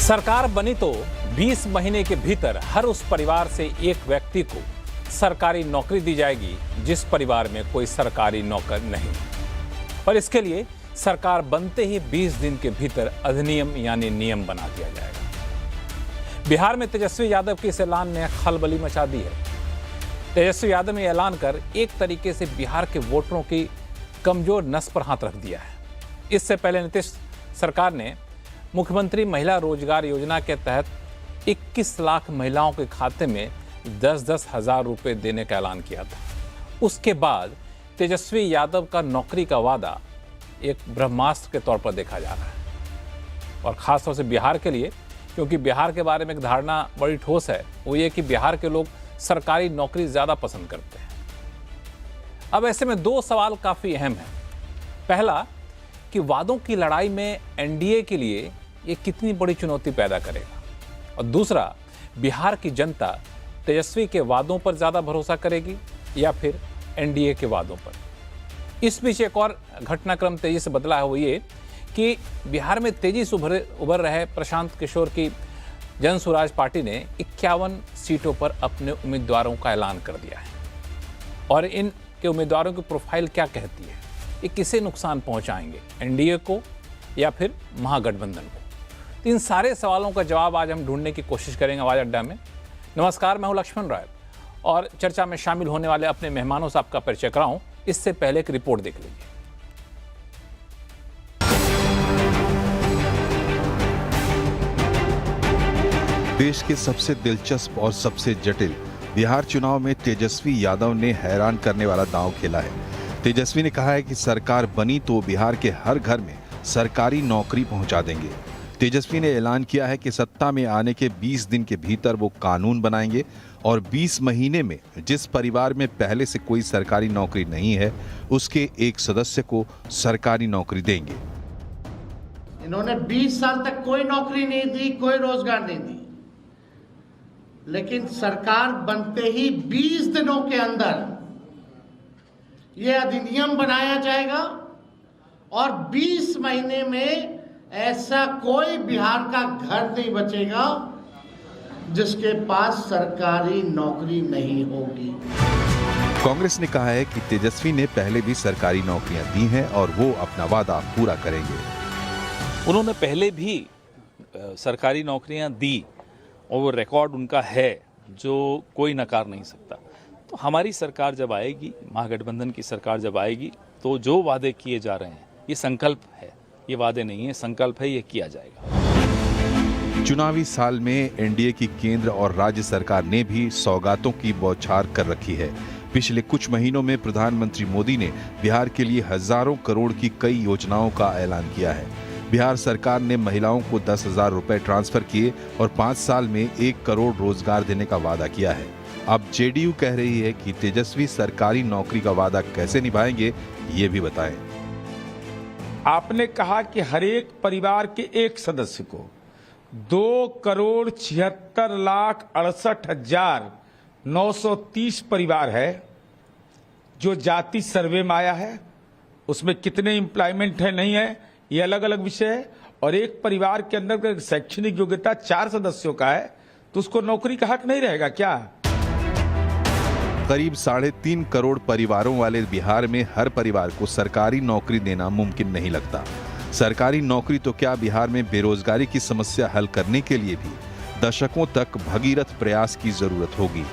सरकार बनी तो 20 महीने के भीतर हर उस परिवार से एक व्यक्ति को सरकारी नौकरी दी जाएगी जिस परिवार में कोई सरकारी नौकर नहीं। पर इसके लिए सरकार बनते ही 20 दिन के भीतर अधिनियम यानी नियम बना दिया जाएगा। बिहार में तेजस्वी यादव के इस ऐलान ने खलबली मचा दी है। तेजस्वी यादव ने ऐलान कर एक तरीके से बिहार के वोटरों की कमजोर नस पर हाथ रख दिया है। इससे पहले नीतीश सरकार ने मुख्यमंत्री महिला रोजगार योजना के तहत 21 लाख महिलाओं के खाते में 10-10 हज़ार रुपये देने का ऐलान किया था। उसके बाद तेजस्वी यादव का नौकरी का वादा एक ब्रह्मास्त्र के तौर पर देखा जा रहा है, और खासतौर से बिहार के लिए, क्योंकि बिहार के बारे में एक धारणा बड़ी ठोस है, वो ये कि बिहार के लोग सरकारी नौकरी ज़्यादा पसंद करते हैं। अब ऐसे में दो सवाल काफ़ी अहम हैं। पहला कि वादों की लड़ाई में एनडीए के लिए ये कितनी बड़ी चुनौती पैदा करेगा, और दूसरा बिहार की जनता तेजस्वी के वादों पर ज़्यादा भरोसा करेगी या फिर एनडीए के वादों पर। इस बीच एक और घटनाक्रम तेजी से बदला है, वो ये कि बिहार में तेजी से उभर रहे प्रशांत किशोर की जन स्वराज पार्टी ने 51 सीटों पर अपने उम्मीदवारों का ऐलान कर दिया है। और इन के उम्मीदवारों की प्रोफाइल क्या कहती है, ये किसे नुकसान पहुंचाएंगे, एनडीए को या फिर महागठबंधन को? तो इन सारे सवालों का जवाब आज हम ढूंढने की कोशिश करेंगे आवाज अड्डा में। नमस्कार, मैं हूं लक्ष्मण राय और चर्चा में शामिल होने वाले अपने मेहमानों से आपका परिचय कराऊं इससे पहले एक रिपोर्ट देख लीजिए। देश के सबसे दिलचस्प और सबसे जटिल बिहार चुनाव में तेजस्वी यादव ने हैरान करने वाला दांव खेला है। तेजस्वी ने कहा है कि सरकार बनी तो बिहार के हर घर में सरकारी नौकरी पहुंचा देंगे। तेजस्वी ने ऐलान किया है कि सत्ता में आने के 20 दिन के भीतर वो कानून बनाएंगे और 20 महीने में जिस परिवार में पहले से कोई सरकारी नौकरी नहीं है उसके एक सदस्य को सरकारी नौकरी देंगे। इन्होंने 20 साल तक कोई नौकरी नहीं दी, कोई रोजगार नहीं दी, लेकिन सरकार बनते ही 20 दिनों के अंदर यह अधिनियम बनाया जाएगा और 20 महीने में ऐसा कोई बिहार का घर नहीं बचेगा जिसके पास सरकारी नौकरी नहीं होगी। कांग्रेस ने कहा है कि तेजस्वी ने पहले भी सरकारी नौकरियां दी हैं और वो अपना वादा पूरा करेंगे। उन्होंने पहले भी सरकारी नौकरियां दी और वो रिकॉर्ड उनका है जो कोई नकार नहीं सकता। तो हमारी सरकार जब आएगी, महागठबंधन की सरकार जब आएगी, तो जो वादे किए जा रहे हैं, ये संकल्प है, ये वादे नहीं है, संकल्प है, ये किया जाएगा। चुनावी साल में एनडीए की केंद्र और राज्य सरकार ने भी सौगातों की बौछार कर रखी है। पिछले कुछ महीनों में प्रधानमंत्री मोदी ने बिहार के लिए हजारों करोड़ की कई योजनाओं का ऐलान किया है। बिहार सरकार ने महिलाओं को 10,000 रुपए ट्रांसफर किए और 5 साल में 1 करोड़ रोजगार देने का वादा किया है। अब जेडीयू कह रही है कि तेजस्वी सरकारी नौकरी का वादा कैसे निभाएंगे, ये भी बताएं। आपने कहा कि हर एक परिवार के एक सदस्य को 2,76,68,930 परिवार है जो जाति सर्वे में आया है। उसमें कितने एम्प्लॉयमेंट है नहीं है ये अलग अलग विषय है, और एक परिवार के अंदर शैक्षणिक योग्यता 4 सदस्यों का है तो उसको नौकरी का हक नहीं रहेगा क्या? करीब 3.5 करोड़ परिवारों वाले बिहार में हर परिवार को सरकारी नौकरी देना मुमकिन नहीं लगता। सरकारी नौकरी तो क्या, बिहार में बेरोजगारी की समस्या हल करने के लिए भी दशकों तक भगीरथ प्रयास की जरूरत होगी।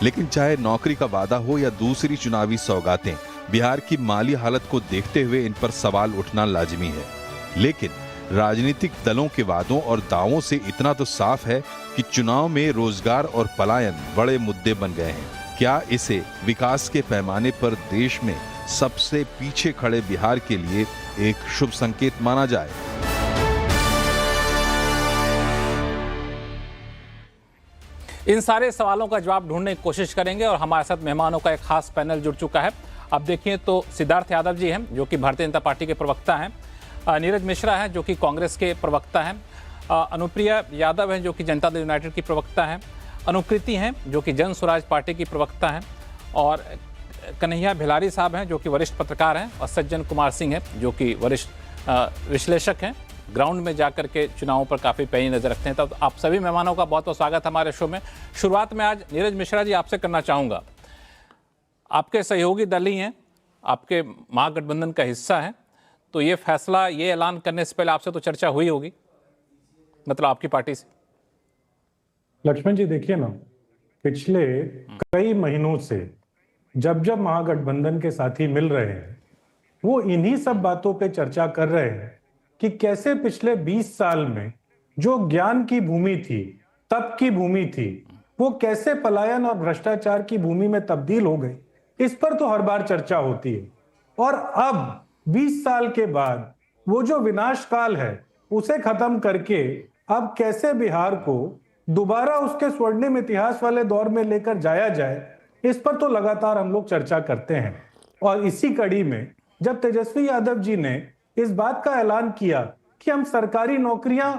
लेकिन चाहे नौकरी का वादा हो या दूसरी चुनावी सौगातें, बिहार की माली हालत को देखते हुए इन पर सवाल उठना लाजिमी है। लेकिन राजनीतिक दलों के वादों और दावों से इतना तो साफ है कि चुनाव में रोजगार और पलायन बड़े मुद्दे बन गए हैं। क्या इसे विकास के पैमाने पर देश में सबसे पीछे खड़े बिहार के लिए एक शुभ संकेत माना जाए? इन सारे सवालों का जवाब ढूंढने की कोशिश करेंगे और हमारे साथ मेहमानों का एक खास पैनल जुड़ चुका है। अब देखिए तो सिद्धार्थ यादव जी हैं जो कि भारतीय जनता पार्टी के प्रवक्ता हैं, नीरज मिश्रा हैं जो कि कांग्रेस के प्रवक्ता हैं, अनुप्रिया यादव हैं जो कि जनता दल यूनाइटेड की प्रवक्ता हैं, अनुकृति हैं जो कि जन स्वराज पार्टी की प्रवक्ता हैं, और कन्हैया भिलारी साहब हैं जो कि वरिष्ठ पत्रकार हैं, और सज्जन कुमार सिंह हैं जो कि वरिष्ठ विश्लेषक हैं ग्राउंड में जाकर के चुनावों पर काफ़ी पैनी नज़र रखते हैं। तो आप सभी मेहमानों का बहुत बहुत स्वागत हमारे शो में। शुरुआत में आज नीरज मिश्रा जी आपसे करना चाहूँगा। आपके सहयोगी दल ही हैं, आपके महागठबंधन का हिस्सा है, तो ये फैसला, ये ऐलान करने से पहले आपसे तो चर्चा हुई होगी, मतलब आपकी पार्टी से? लक्ष्मण जी देखिए ना, पिछले कई महीनों से जब जब महागठबंधन के साथी मिल रहे हैं, वो इन्हीं सब बातों पे चर्चा कर रहे हैं कि कैसे पिछले 20 साल में जो ज्ञान की भूमि थी, तप की भूमि थी, वो कैसे पलायन और भ्रष्टाचार की भूमि में तब्दील हो गई। इस पर तो हर बार चर्चा होती है। और अब 20 साल के बाद वो जो विनाश काल है उसे खत्म करके अब कैसे बिहार को दोबारा उसके स्वर्णिम इतिहास वाले दौर में लेकर जाया जाए, इस पर तो लगातार हम लोग चर्चा करते हैं। और इसी कड़ी में जब तेजस्वी यादव जी ने इस बात का ऐलान किया कि हम सरकारी नौकरियां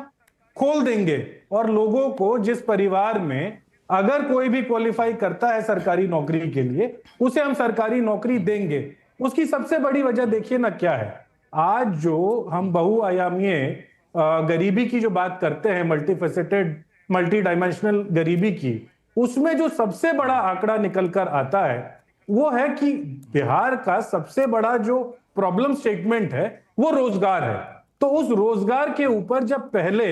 खोल देंगे और लोगों को, जिस परिवार में अगर कोई भी क्वालिफाई करता है सरकारी नौकरी के लिए, उसे हम सरकारी नौकरी देंगे, उसकी सबसे बड़ी वजह देखिए ना क्या है। आज जो हम बहुआयामीय गरीबी की जो बात करते हैं, मल्टीफेसेटेड, मल्टी डायमेंशनल गरीबी की, उसमें जो सबसे बड़ा आंकड़ा निकल कर आता है वो है कि बिहार का सबसे बड़ा जो प्रॉब्लम स्टेटमेंट है वो रोजगार है। तो उस रोजगार के ऊपर जब पहले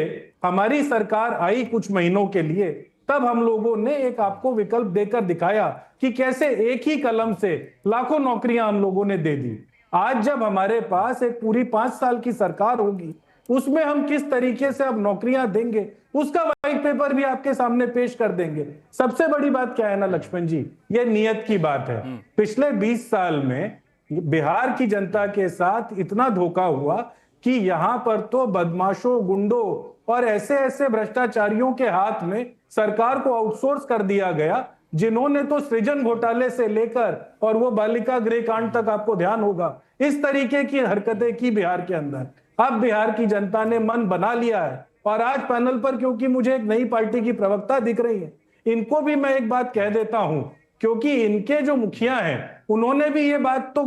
हमारी सरकार आई कुछ महीनों के लिए, तब हम लोगों ने एक आपको विकल्प देकर दिखाया कि कैसे एक ही कलम से लाखों नौकरियां हम लोगों ने दे दी। आज जब हमारे पास एक पूरी 5 साल की सरकार होगी, उसमें हम किस तरीके से अब नौकरियां देंगे, उसका व्हाइट पेपर भी आपके सामने पेश कर देंगे। सबसे बड़ी बात क्या है ना लक्ष्मण जी, ये नियत की बात है। पिछले 20 साल में बिहार की जनता के साथ इतना धोखा हुआ कि यहां पर तो बदमाशों, गुंडों और ऐसे ऐसे भ्रष्टाचारियों के हाथ में सरकार को आउटसोर्स कर दिया गया, जिन्होंने तो सृजन घोटाले से लेकर और वो बालिका गृह कांड तक आपको ध्यान होगा, इस तरीके की हरकतें की बिहार के अंदर। अब बिहार की जनता ने मन बना लिया है। और आज पैनल पर, क्योंकि मुझे एक नई पार्टी की प्रवक्ता दिख रही है, इनको भी मैं एक बात कह देता हूं, क्योंकि इनके जो मुखिया हैं उन्होंने भी ये बात तो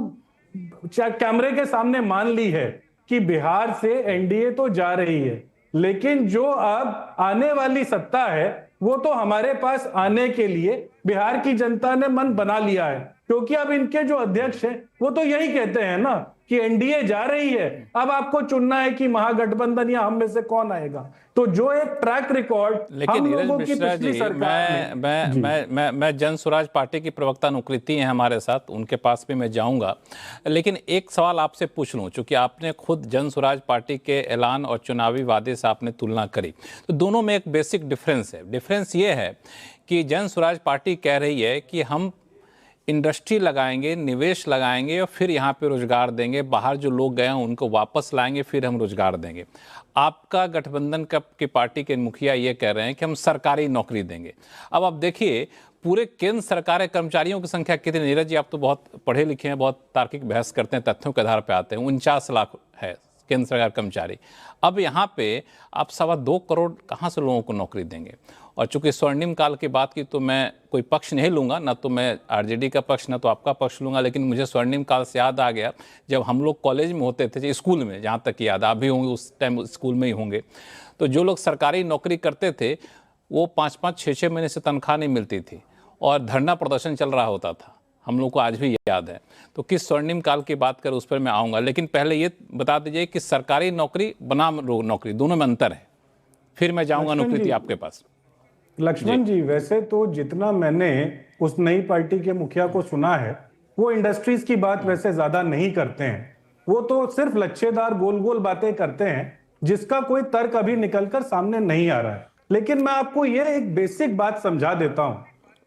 कैमरे के सामने मान ली है कि बिहार से एनडीए तो जा रही है, लेकिन जो अब आने वाली सत्ता है वो तो हमारे पास आने के लिए बिहार की जनता ने मन बना लिया है। क्योंकि अब इनके जो अध्यक्ष हैं वो तो यही कहते हैं ना कि एनडीए जा रही है, अब आपको चुनना है कि महागठबंधन या हम में से कौन आएगा। तो जो एक ट्रैक रिकॉर्ड, लेकिन नीरज मिश्रा जी, मैं जन स्वराज पार्टी की प्रवक्ता नुकृति हैं हमारे साथ, उनके पास भी मैं जाऊंगा, लेकिन एक सवाल आपसे पूछ लूं, चूंकि आपने खुद जन स्वराज पार्टी के ऐलान और चुनावी वादे से आपने तुलना करी, तो दोनों में एक बेसिक डिफरेंस है। डिफरेंस ये है कि जन स्वराज पार्टी कह रही है कि हम इंडस्ट्री लगाएंगे, निवेश लगाएंगे और फिर यहाँ पे रोजगार देंगे, बाहर जो लोग गए हैं उनको वापस लाएंगे, फिर हम रोजगार देंगे। आपका गठबंधन की पार्टी के मुखिया ये कह रहे हैं कि हम सरकारी नौकरी देंगे। अब आप देखिए, पूरे केंद्र सरकारी कर्मचारियों की संख्या कितनी? नीरज जी, आप तो बहुत पढ़े लिखे हैं, बहुत तार्किक बहस करते हैं, तथ्यों के आधार पर आते हैं। 49 लाख है केंद्र सरकार कर्मचारी। अब यहाँ पे आप 2.25 करोड़ कहाँ से लोगों को नौकरी देंगे? और चूंकि स्वर्णिम काल की बात की, तो मैं कोई पक्ष नहीं लूंगा, ना तो मैं आरजेडी का पक्ष, ना तो आपका पक्ष लूंगा, लेकिन मुझे स्वर्णिम काल से याद आ गया जब हम लोग कॉलेज में होते थे, स्कूल में, जहाँ तक याद, आप भी होंगे उस टाइम स्कूल में ही होंगे, तो जो लोग सरकारी नौकरी करते थे वो 5-5, 6-6 महीने से तनख्वाह नहीं मिलती थी और धरना प्रदर्शन चल रहा होता था, हम लोग को आज भी याद है। तो किस स्वर्णिम काल की बात कर, उस पर मैं आऊँगा, लेकिन पहले ये बता दीजिए कि सरकारी नौकरी बनाम नौकरी, दोनों में अंतर है, फिर मैं जाऊँगा नुकृति आपके पास। लक्ष्मण जी, वैसे तो जितना मैंने उस नई पार्टी के मुखिया को सुना है, वो इंडस्ट्रीज की बात वैसे ज्यादा नहीं करते हैं। वो तो सिर्फ लच्छेदार गोल गोल बातें करते हैं जिसका कोई तर्क अभी निकलकर सामने नहीं आ रहा है। लेकिन मैं आपको ये एक बेसिक बात समझा देता हूं।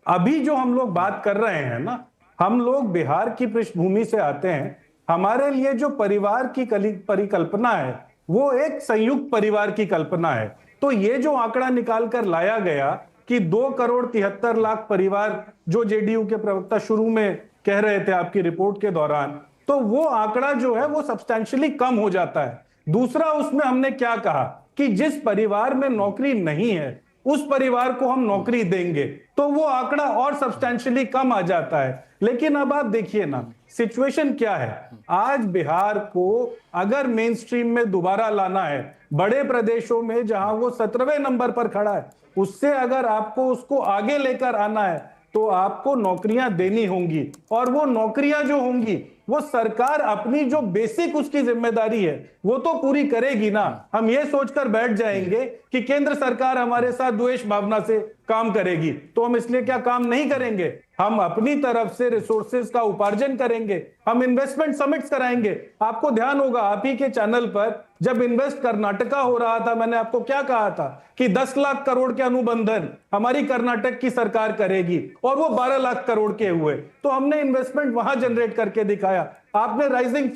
अभी जो हम लोग बात कर रहे हैं ना, हम लोग बिहार की पृष्ठभूमि से आते हैं। हमारे लिए जो परिवार की परिकल्पना है वो एक संयुक्त परिवार की कल्पना है। तो ये जो आंकड़ा निकाल कर लाया गया कि 2.73 करोड़ परिवार, जो जेडीयू के प्रवक्ता शुरू में कह रहे थे आपकी रिपोर्ट के दौरान, तो वो आंकड़ा जो है वो सब्सटेंशियली कम हो जाता है। दूसरा, उसमें हमने क्या कहा कि जिस परिवार में नौकरी नहीं है उस परिवार को हम नौकरी देंगे, तो वो आंकड़ा और सब्सटेंशियली कम आ जाता है। लेकिन अब आप देखिए ना, सिचुएशन क्या है। आज बिहार को अगर मेन स्ट्रीम में दोबारा लाना है, बड़े प्रदेशों में जहां वो 17वें नंबर पर खड़ा है, उससे अगर आपको उसको आगे लेकर आना है तो आपको नौकरियां देनी होंगी, और वो नौकरियां जो होंगी वो सरकार अपनी जो बेसिक उसकी जिम्मेदारी है वो तो पूरी करेगी ना। हम ये सोचकर बैठ जाएंगे कि केंद्र सरकार हमारे साथ द्वेष भावना से काम करेगी तो हम इसलिए क्या काम नहीं करेंगे। हम अपनी तरफ से रिसोर्सेज का उपार्जन करेंगे, हम इन्वेस्टमेंट समिट्स कराएंगे। आपको ध्यान होगा आप ही के चैनल पर जब इन्वेस्ट कर्नाटका हो रहा था, मैंने आपको क्या कहा था कि 10 लाख करोड़ के अनुबंधन हमारी कर्नाटक की सरकार करेगी, और वो 12 लाख करोड़ के हुए। तो हमने इन्वेस्टमेंट वहां जनरेट करके दिखाया। आपने राइजिंग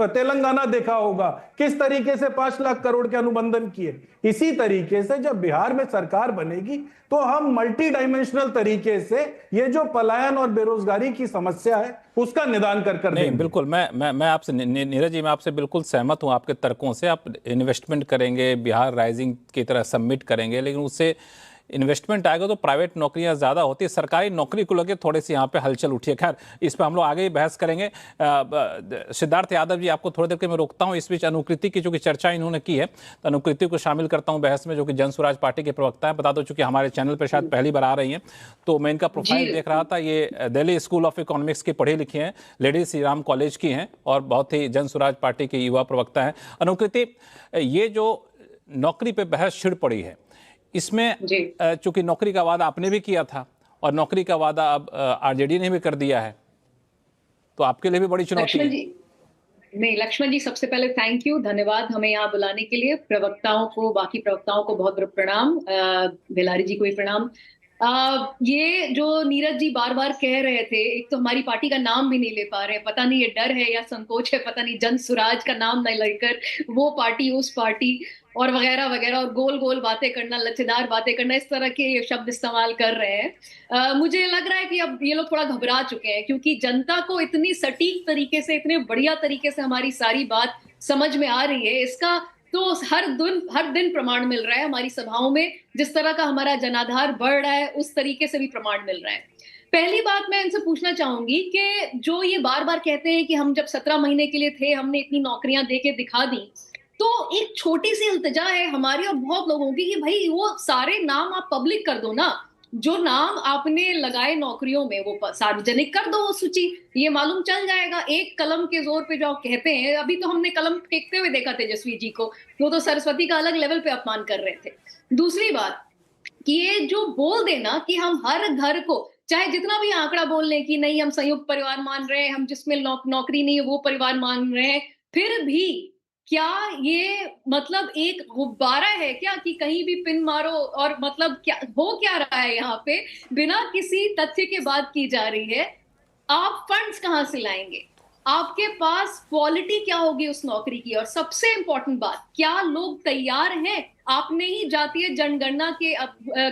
तेलंगाना देखा होगा किस तरीके से 5 लाख करोड़ के अनुबंधन किए। इसी तरीके से जब बिहार में सरकार बनेगी तो हम मल्टी डायमेंशनल तरीके से ये जो पलायन और बेरोजगारी की समस्या है उसका निदान कर नहीं, देंगे। बिल्कुल मैं आपसे नीरज जी, मैं आपसे बिल्कुल सहमत हूं आपके तर्कों से। आप इन्वेस्टमेंट करेंगे, बिहार राइजिंग की तरह सबमिट करेंगे, लेकिन उससे इन्वेस्टमेंट आएगा तो प्राइवेट नौकरियां ज़्यादा होती है। सरकारी नौकरी को लेकर थोड़ी सी यहाँ पे हलचल उठी है। खैर, इस पर हम लोग आगे ही बहस करेंगे। सिद्धार्थ यादव जी, आपको थोड़ी देर के मैं रोकता हूँ। इस बीच अनुकृति की जो कि चर्चा इन्होंने की है, तो अनुकृति को शामिल करता हूँ बहस में, जो कि जन स्वराज पार्टी के प्रवक्ता है। बता दो, चूंकि हमारे चैनल पर शायद पहली बार आ रही हैं, तो मैं इनका प्रोफाइल देख रहा था। ये दिल्ली स्कूल ऑफ इकोनॉमिक्स की पढ़ी लिखी हैं, लेडी श्री राम कॉलेज की हैं, और बहुत ही जन स्वराज पार्टी के युवा प्रवक्ता हैं। अनुकृति, ये जो नौकरी पर बहस छिड़ पड़ी है, इसमें चूंकि नौकरी का वादा आपने भी किया था और नौकरी का वादा अब आरजेडी ने भी कर दिया है, तो आपके लिए भी बड़ी चुनौती है। नहीं, लक्ष्मण जी, सबसे पहले थैंक यू, धन्यवाद हमें यहाँ बुलाने के लिए। प्रवक्ताओं को, बाकी प्रवक्ताओं को बहुत बहुत प्रणाम, बेलारी जी को भी प्रणाम। ये जो नीरज जी बार बार कह रहे थे, एक तो हमारी पार्टी का नाम भी नहीं ले पा रहे, पता नहीं ये डर है या संकोच है, पता नहीं, जन स्वराज का नाम नहीं लेकर वो पार्टी उस पार्टी और वगैरह वगैरह, और गोल गोल बातें करना, लचेदार बातें करना, इस तरह के शब्द इस्तेमाल कर रहे हैं। मुझे लग रहा है कि अब ये लोग थोड़ा घबरा चुके हैं, क्योंकि जनता को इतनी सटीक तरीके से, इतने बढ़िया तरीके से हमारी सारी बात समझ में आ रही है। इसका तो हर दिन प्रमाण मिल रहा है हमारी सभाओं में। जिस तरह का हमारा जनाधार बढ़ रहा है, उस तरीके से भी प्रमाण मिल रहा है। पहली बात मैं इनसे पूछना चाहूंगी कि जो ये बार बार कहते हैं कि हम जब 17 महीने के लिए थे हमने इतनी नौकरियां दे के दिखा दी, तो एक छोटी सी इल्तिजा है हमारी और बहुत लोगों की कि भाई वो सारे नाम आप पब्लिक कर दो ना, जो नाम आपने लगाए नौकरियों में वो सार्वजनिक कर दो वो सूची, ये मालूम चल जाएगा। एक कलम के जोर पे जो आप कहते हैं, अभी तो हमने कलम फेंकते हुए देखा तेजस्वी जी को, वो तो सरस्वती का अलग लेवल पे अपमान कर रहे थे। दूसरी बात कि ये जो बोल देना कि हम हर घर को, चाहे जितना भी आंकड़ा बोल लें कि नहीं हम संयुक्त परिवार मान रहे हैं, हम जिसमें नौकरी नहीं है वो परिवार मान रहे हैं, फिर भी क्या ये मतलब एक गुब्बारा है क्या कि कहीं भी पिन मारो, और मतलब क्या हो क्या रहा है यहाँ पे, बिना किसी तथ्य के बात की जा रही है। आप फंड्स कहाँ से लाएंगे, आपके पास क्वालिटी क्या होगी उस नौकरी की, और सबसे इंपॉर्टेंट बात, क्या लोग तैयार हैं। आपने ही जातीय जनगणना के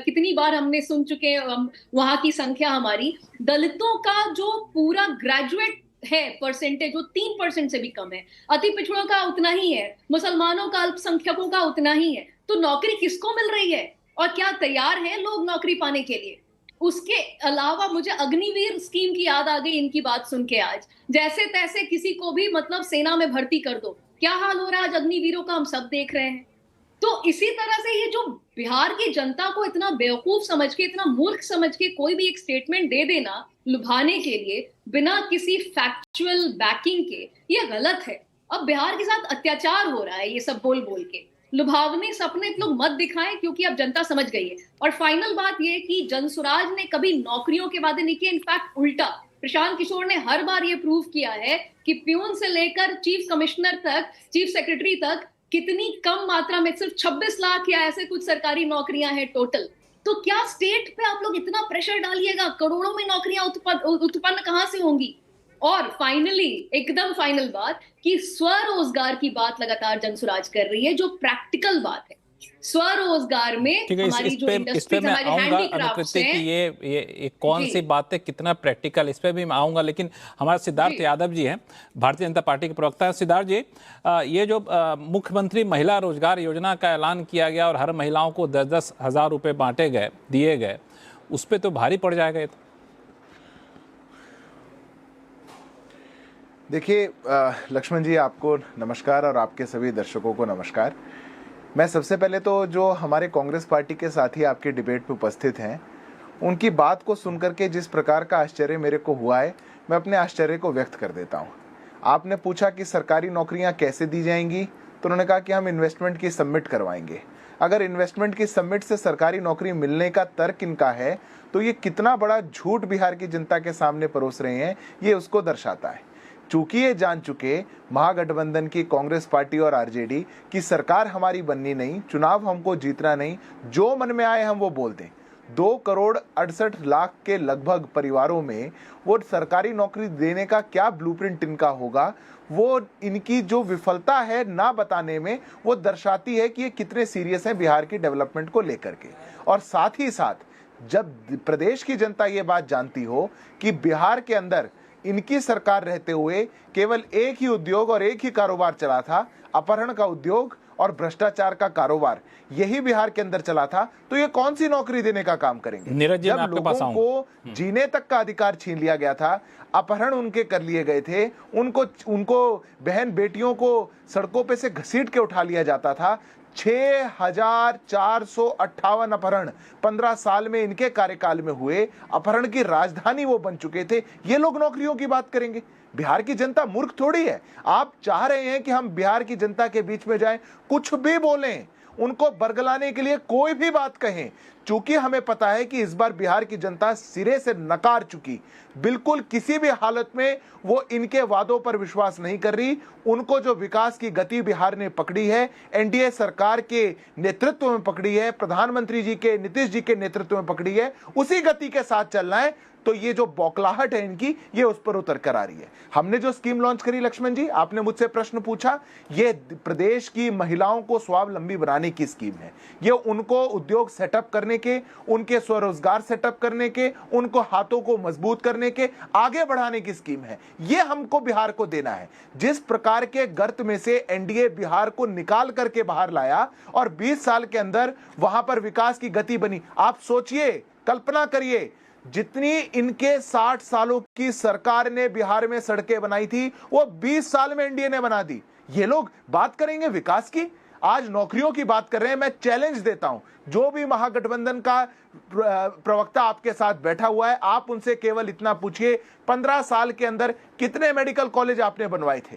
कितनी बार हमने सुन चुके हैं, वहां की संख्या हमारी, दलितों का जो पूरा ग्रेजुएट है परसेंटेज वो 3% से भी कम है, अति पिछड़ों का उतना ही है, मुसलमानों का, अल्पसंख्यकों का उतना ही है। तो नौकरी किसको मिल रही है और क्या तैयार हैं लोग नौकरी पाने के लिए। उसके अलावा मुझे अग्निवीर स्कीम की याद आ गई इनकी बात सुन के। आज जैसे तैसे किसी को भी मतलब सेना में भर्ती कर दो, क्या हाल हो रहा है आज अग्निवीरों का हम सब देख रहे हैं। तो इसी तरह से ये जो बिहार की जनता को इतना बेवकूफ समझ के, इतना मूर्ख समझ के कोई भी एक स्टेटमेंट दे देना लुभाने के लिए बिना किसी फैक्चुअल बैकिंग के, ये गलत है। अब बिहार के साथ अत्याचार हो रहा है ये सब बोल बोल के, लुभावने सपने लोग मत दिखाएं, क्योंकि अब जनता समझ गई है। और फाइनल बात ये कि जनसुराज ने कभी नौकरियों के वादे नहीं किए, इनफैक्ट उल्टा प्रशांत किशोर ने हर बार ये प्रूव किया है कि प्यून से लेकर चीफ कमिश्नर तक, चीफ सेक्रेटरी तक, कितनी कम मात्रा में, सिर्फ 26 लाख या ऐसे कुछ सरकारी नौकरियां हैं टोटल। तो क्या स्टेट पे आप लोग इतना प्रेशर डालिएगा, करोड़ों में नौकरियां उत्पन्न कहां से होंगी। और फाइनली एकदम फाइनल बात कि स्वरोजगार की बात लगातार जनसुराज कर रही है, जो प्रैक्टिकल बात है। स्वरोजगार में हमारी जो इंडस्ट्रीज, हमारे हैंडीक्राफ्ट्स हैं, कि ये कौन सी बात है, कितना प्रैक्टिकल, इस पे भी मैं आऊंगा। लेकिन हमारे सिद्धार्थ यादव जी हैं, भारतीय जनता पार्टी के प्रवक्ता हैं। सिद्धार्थ जी, ये जो मुख्यमंत्री महिला रोजगार योजना का ऐलान किया गया और हर महिलाओं को 10-10 हज़ार रुपये बांटे गए, दिए गए, उस पर तो भारी पड़ जाएगा ये तो। देखिए लक्ष्मण जी, आपको नमस्कार और आपके सभी दर्शकों को नमस्कार। मैं सबसे पहले तो जो हमारे कांग्रेस पार्टी के साथी आपके डिबेट पे उपस्थित हैं, उनकी बात को सुनकर के जिस प्रकार का आश्चर्य मेरे को हुआ है, मैं अपने आश्चर्य को व्यक्त कर देता हूँ। आपने पूछा कि सरकारी नौकरियाँ कैसे दी जाएंगी, तो उन्होंने कहा कि हम इन्वेस्टमेंट की सबमिट करवाएंगे। अगर इन्वेस्टमेंट की सबमिट से सरकारी नौकरी मिलने का तर्क इनका है, तो ये कितना बड़ा झूठ बिहार की जनता के सामने परोस रहे हैं, ये उसको दर्शाता है। चूंकि ये जान चुके महागठबंधन की कांग्रेस पार्टी और आरजेडी की सरकार हमारी बननी नहीं, चुनाव हमको जीतना नहीं, जो मन में आए हम वो बोल दें। 2 करोड़ 68 लाख के लगभग परिवारों में वो सरकारी नौकरी देने का क्या ब्लूप्रिंट इनका होगा, वो इनकी जो विफलता है ना बताने में, वो दर्शाती है कि ये कितने सीरियस हैं बिहार की डेवलपमेंट को लेकर के। और साथ ही साथ जब प्रदेश की जनता ये बात जानती हो कि बिहार के अंदर इनकी सरकार रहते हुए केवल एक ही उद्योग और एक ही कारोबार चला था, अपहरण का उद्योग और भ्रष्टाचार का कारोबार, यही बिहार के अंदर चला था, तो ये कौन सी नौकरी देने का काम करेंगे? नीरज जी, जब मैं आपके पास लोगों को जीने तक का अधिकार छीन लिया गया था, अपहरण उनके कर लिए गए थे, उनको बहन बेटियों को सड़कों पे से घसीट के उठा लिया जाता था। 6458 अपहरण 15 साल में इनके कार्यकाल में हुए, अपहरण की राजधानी वो बन चुके थे। ये लोग नौकरियों की बात करेंगे? बिहार की जनता मूर्ख थोड़ी है। आप चाह रहे हैं कि हम बिहार की जनता के बीच में जाएं, कुछ भी बोलें, उनको बरगलाने के लिए कोई भी बात कहें, चूंकि हमें पता है कि इस बार बिहार की जनता सिरे से नकार चुकी, बिल्कुल किसी भी हालत में वो इनके वादों पर विश्वास नहीं कर रही। उनको जो विकास की गति बिहार ने पकड़ी है, एनडीए सरकार के नेतृत्व में पकड़ी है, प्रधानमंत्री जी के, नीतीश जी के नेतृत्व में पकड़ी है, उसी गति के साथ चलना है। तो ये जो बौखलाहट है इनकी, ये उस पर उतर कर आ रही है। हमने जो स्कीम लॉन्च करी, लक्ष्मण जी, आपने मुझसे प्रश्न पूछा, ये प्रदेश की महिलाओं को स्वावलंबी बनाने की स्कीम है। ये उनको उद्योग सेटअप करने के, उनके स्वरोजगार सेटअप करने के, उनको हाथों को मजबूत करने के, आगे बढ़ाने की स्कीम है। ये हमको बिहार को देना है। जिस प्रकार के गर्त में से एनडीए बिहार को निकाल करके बाहर लाया और 20 साल के अंदर वहां पर विकास की गति बनी, आप सोचिए, कल्पना करिए, जितनी इनके 60 सालों की सरकार ने बिहार में सड़कें बनाई थी, वो 20 साल में एनडीए ने बना दी। ये लोग बात करेंगे विकास की, आज नौकरियों की बात कर रहे हैं। मैं चैलेंज देता हूं, जो भी महागठबंधन का प्रवक्ता आपके साथ बैठा हुआ है, आप उनसे केवल इतना पूछिए, 15 साल के अंदर कितने मेडिकल कॉलेज आपने बनवाए थे,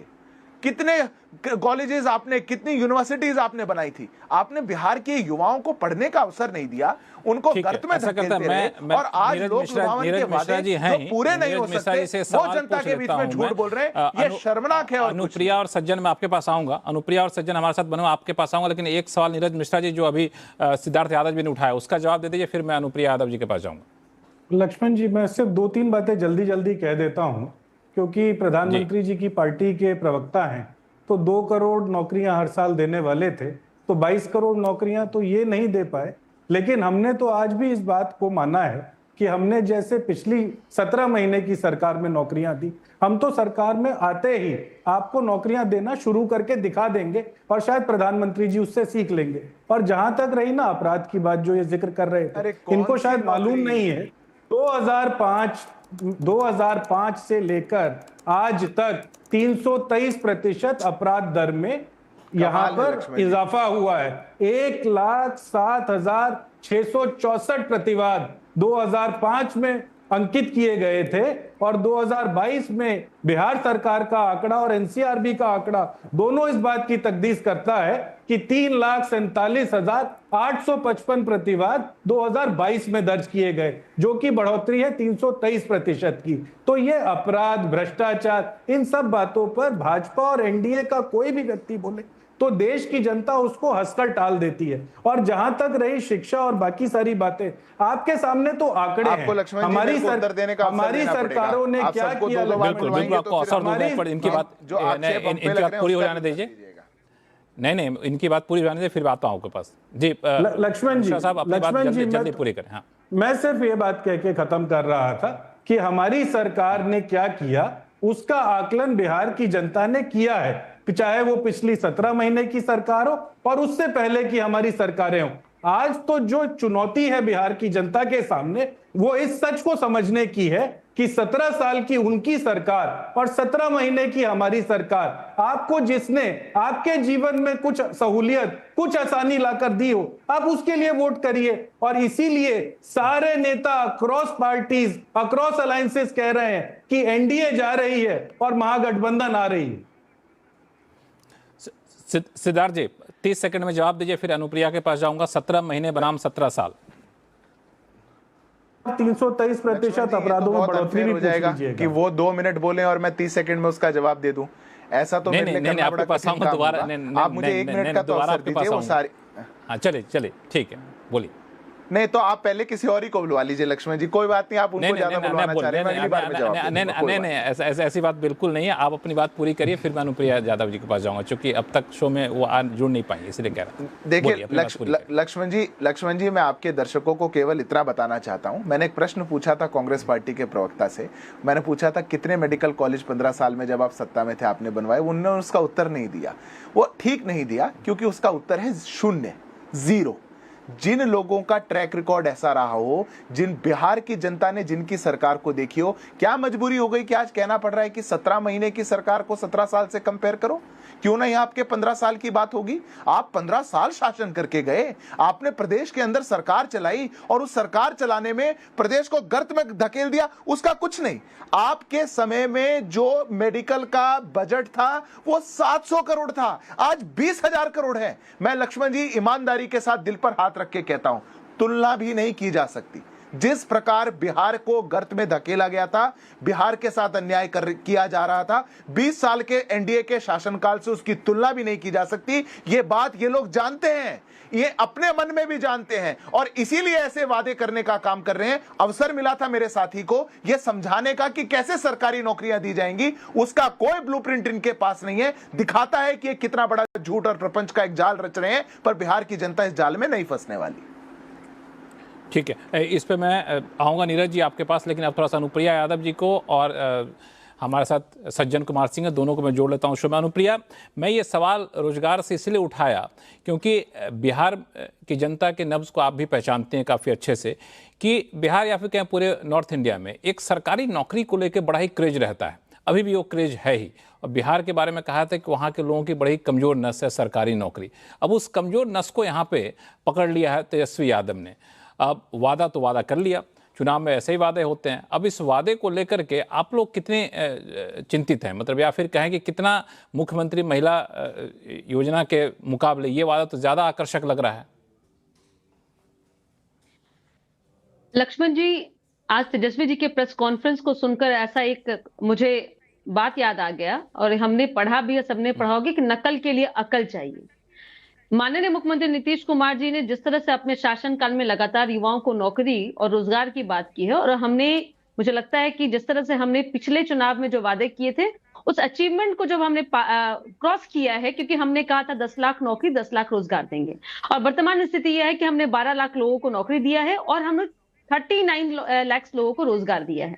कितने कॉलेजेस आपने, कितनी यूनिवर्सिटीज आपने बनाई थी? आपने बिहार के युवाओं को पढ़ने का अवसर नहीं दिया, उनको गर्त में धकेलते रहे। और आज लोग लुभावन के वादे जो पूरे नहीं हो सकते, वो जनता के बीच में झूठ बोल रहे हैं। ये शर्मनाक है। और अनुप्रिया और सज्जन, मैं आपके पास आऊंगा, अनुप्रिया और सज्जन हमारे साथ बनो, आपके पास आऊंगा, लेकिन एक सवाल नीरज मिश्रा जी जो अभी सिद्धार्थ यादव जी ने उठाया, उसका जवाब दे दीजिए, फिर मैं अनुप्रिया यादव जी के पास जाऊंगा। लक्ष्मण जी, मैं सिर्फ 2-3 बातें जल्दी जल्दी कह देता हूं, क्योंकि प्रधानमंत्री जी की पार्टी के प्रवक्ता हैं, तो 2 करोड़ नौकरियां हर साल देने वाले थे, तो 22 करोड़ नौकरियां तो ये नहीं दे पाए। लेकिन हमने तो आज भी इस बात को माना है कि हमने जैसे पिछली 17 महीने की सरकार में नौकरियां दी, हम तो सरकार में आते ही आपको नौकरियां देना शुरू करके दिखा देंगे, और शायद प्रधानमंत्री जी उससे सीख लेंगे। और जहां तक रही ना अपराध की बात जो ये जिक्र कर रहे थे, इनको शायद मालूम नहीं है, 2005 से लेकर आज तक 323% अपराध दर में यहां पर इजाफा हुआ है। 1,07,664 प्रतिवाद 2005 में अंकित किए गए थे, और 2022 में बिहार सरकार का आंकड़ा और एनसीआरबी का आंकड़ा दोनों इस बात की तकदीस करता है कि 3,47,855 प्रतिवाद 2022 में दर्ज किए गए, जो कि बढ़ोतरी है 323% की। तो ये अपराध, भ्रष्टाचार, इन सब बातों पर भाजपा और एनडीए का कोई भी व्यक्ति बोले तो देश की जनता उसको हंसकर टाल देती है। और जहां तक रही शिक्षा और बाकी सारी बातें, आपके सामने तो आंकड़े हैं। हमारी सरकारों ने क्या किया, इनकी बात पूरी हो जाने दीजिए। नहीं, इनकी बात पूरी हो जाने दीजिए, फिर आता हूं आपके पास। जी लक्ष्मण जी, जल्दी पूरी करें। हाँ, मैं सिर्फ ये बात कह के खत्म कर रहा था कि हमारी सरकार ने क्या किया, उसका आकलन बिहार की जनता ने किया है, चाहे वो पिछली 17 महीने की सरकार हो और उससे पहले की हमारी सरकारें हो। आज तो जो चुनौती है बिहार की जनता के सामने, वो इस सच को समझने की है कि 17 साल की उनकी सरकार और 17 महीने की हमारी सरकार, आपको जिसने आपके जीवन में कुछ सहूलियत, कुछ आसानी लाकर दी हो, आप उसके लिए वोट करिए। और इसीलिए सारे नेता अक्रॉस पार्टीज, अक्रॉस अलायंसेस कह रहे हैं कि एनडीए जा रही है और महागठबंधन आ रही है। सिद्धार्थ जी 30 सेकंड में जवाब दीजिए, फिर अनुप्रिया के पास जाऊंगा। 17 महीने बनाम 17 साल। 323% अपराधों में बढ़ोतरी हो जाएगा कि वो 2 मिनट बोले और मैं 30 सेकंड में उसका जवाब दे दूं। ऐसा तो मेरे लिए करना बड़ा कठिन काम होगा। आप मुझे 1 मिनट का तो अवसर दीजिए। वो सारी हाँ चलिए ठीक है, बोलिए। नहीं तो आप पहले किसी और ही को बुलवा लीजिए लक्ष्मण जी, कोई बात नहीं, आप उनको ज्यादा बुलवाना चाह रहे हैं, मैं अगली बार में जवाब दूंगा। नहीं, ऐसी बात बिल्कुल नहीं है। आप अपनी बात पूरी करिए, फिर मैं अनुप्रिया यादव जी के पास जाऊंगा, क्योंकि अब तक शो में वो जुड़ नहीं पाई, इसलिए कह रहा हूं। देखिए लक्ष्मण जी, मैं आपके दर्शकों को केवल इतना बताना चाहता हूं। मैंने एक प्रश्न पूछा था कांग्रेस पार्टी के प्रवक्ता से। मैंने पूछा था कितने मेडिकल कॉलेज 15 साल में जब आप सत्ता में थे आपने बनवाए। उन्होंने उसका उत्तर नहीं दिया। वो ठीक नहीं दिया क्योंकि उसका उत्तर है 0, 0। जिन लोगों का ट्रैक रिकॉर्ड ऐसा रहा हो, जिन बिहार की जनता ने जिनकी सरकार को देखी हो, क्या मजबूरी हो गई कि आज कहना पड़ रहा है कि 17 महीने की सरकार को 17 साल से कंपेयर करो? क्यों नहीं आपके 15 साल की बात होगी? आप 15 साल शासन करके गए, आपने प्रदेश के अंदर सरकार चलाई और उस सरकार चलाने में प्रदेश को गर्त में धकेल दिया, उसका कुछ नहीं। आपके समय में जो मेडिकल का बजट था वो 700 करोड़ था, आज 20,000 करोड़ है। मैं लक्ष्मण जी ईमानदारी के साथ दिल पर हाथ रख के कहता हूं, तुलना भी नहीं की जा सकती। जिस प्रकार बिहार को गर्त में धकेला गया था, बिहार के साथ अन्याय किया जा रहा था, 20 साल के एनडीए के शासनकाल से उसकी तुलना भी नहीं की जा सकती। ये बात ये लोग जानते हैं, ये अपने मन में भी जानते हैं और इसीलिए ऐसे वादे करने का काम कर रहे हैं। अवसर मिला था मेरे साथी को यह समझाने का कि कैसे सरकारी नौकरियां दी जाएंगी, उसका कोई ब्लूप्रिंट इनके पास नहीं है। दिखाता है कि ये कितना बड़ा झूठ और प्रपंच का एक जाल रच रहे हैं, पर बिहार की जनता इस जाल में नहीं फंसने वाली। ठीक है, इस पे मैं आऊँगा नीरज जी आपके पास, लेकिन अब थोड़ा सा अनुप्रिया यादव जी को और हमारे साथ सज्जन कुमार सिंह है, दोनों को मैं जोड़ लेता हूँ। शुभ अनुप्रिया, मैं ये सवाल रोजगार से इसलिए उठाया क्योंकि बिहार की जनता के नब्ज को आप भी पहचानते हैं काफ़ी अच्छे से कि बिहार या फिर कहें पूरे नॉर्थ इंडिया में एक सरकारी नौकरी को लेकर बड़ा ही क्रेज रहता है। अभी भी वो क्रेज है ही। और बिहार के बारे में कहा था कि वहाँ के लोगों की बड़ी कमज़ोर नस है सरकारी नौकरी। अब उस कमज़ोर नस को यहाँ पे पकड़ लिया है तेजस्वी यादव ने। अब वादा तो वादा कर लिया, चुनाव में ऐसे ही वादे होते हैं। अब इस वादे को लेकर के आप लोग कितने चिंतित हैं, मतलब या फिर कहें कि कितना मुख्यमंत्री महिला योजना के मुकाबले ये वादा तो ज़्यादा आकर्षक लग रहा है? लक्ष्मण जी, आज तेजस्वी जी के प्रेस कॉन्फ्रेंस को सुनकर ऐसा एक मुझे बात याद आ गया और हमने पढ़ा भी है, सबने पढ़ा होगा कि नकल के लिए अकल चाहिए। माननीय मुख्यमंत्री नीतीश कुमार जी ने जिस तरह से अपने शासनकाल में लगातार युवाओं को नौकरी और रोजगार की बात की है, और हमने, मुझे लगता है कि जिस तरह से हमने पिछले चुनाव में जो वादे किए थे उस अचीवमेंट को जब हमने क्रॉस किया है, क्योंकि हमने कहा था 10 लाख नौकरी 10 लाख रोजगार देंगे, और वर्तमान स्थिति यह है कि हमने 12 लाख लोगों को नौकरी दिया है और हमने 39 लाख लोगों को रोजगार दिया है।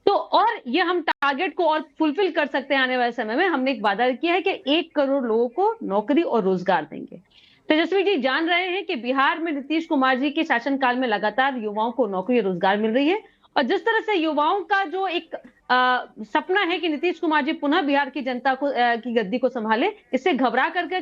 तो और ये हम टारगेट को और फुलफिल कर सकते हैं आने वाले समय में। हमने एक वादा किया है कि 1 करोड़ लोगों को नौकरी और रोजगार देंगे। तेजस्वी जी जान रहे हैं कि बिहार में नीतीश कुमार जी के शासनकाल में लगातार युवाओं को नौकरी और रोजगार मिल रही है, और जिस तरह से युवाओं का जो एक सपना है कि नीतीश कुमार जी पुनः बिहार की जनता को की गद्दी को संभाले, इससे घबरा करके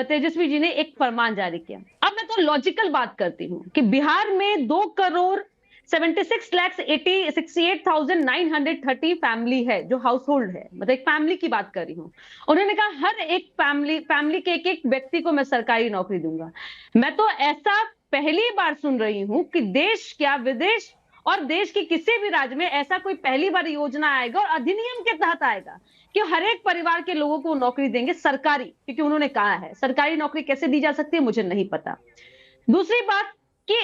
तेजस्वी जी ने एक फरमान जारी किया। अब मैं तो लॉजिकल बात करती हूँ कि बिहार में 2,76,68,930 फैमिली है जो हाउस होल्ड है, मतलब एक फैमिली की बात कर रही हूँ। उन्होंने कहा हर एक फैमिली के एक व्यक्ति को मैं सरकारी नौकरी दूंगा। मैं तो ऐसा पहली बार सुन रही हूँ कि देश क्या विदेश और देश के किसी भी राज्य में ऐसा कोई पहली बार योजना आएगा और अधिनियम के तहत आएगा कि हर एक परिवार के लोगों को नौकरी देंगे सरकारी, क्योंकि उन्होंने कहा है। सरकारी नौकरी कैसे दी जा सकती है मुझे नहीं पता। दूसरी बात कि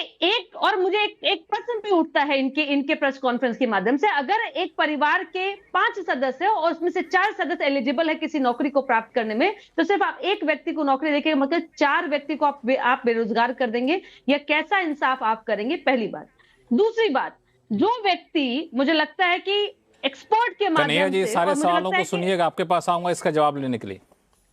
मुझे एक प्रश्न भी उठता है इनके प्रेस कॉन्फ्रेंस के माध्यम से, अगर एक परिवार के 5 सदस्य और उसमें से 4 सदस्य एलिजिबल है किसी नौकरी को प्राप्त करने में, तो सिर्फ आप एक व्यक्ति को नौकरी देके मतलब 4 व्यक्ति को आप बेरोजगार कर देंगे, या कैसा इंसाफ आप करेंगे? पहली बात। दूसरी बात, जो व्यक्ति मुझे लगता है कि एक्सपोर्ट के माध्यम से, सारे सवालों को सुनिएगा, आपके पास आऊंगा इसका जवाब लेने के लिए।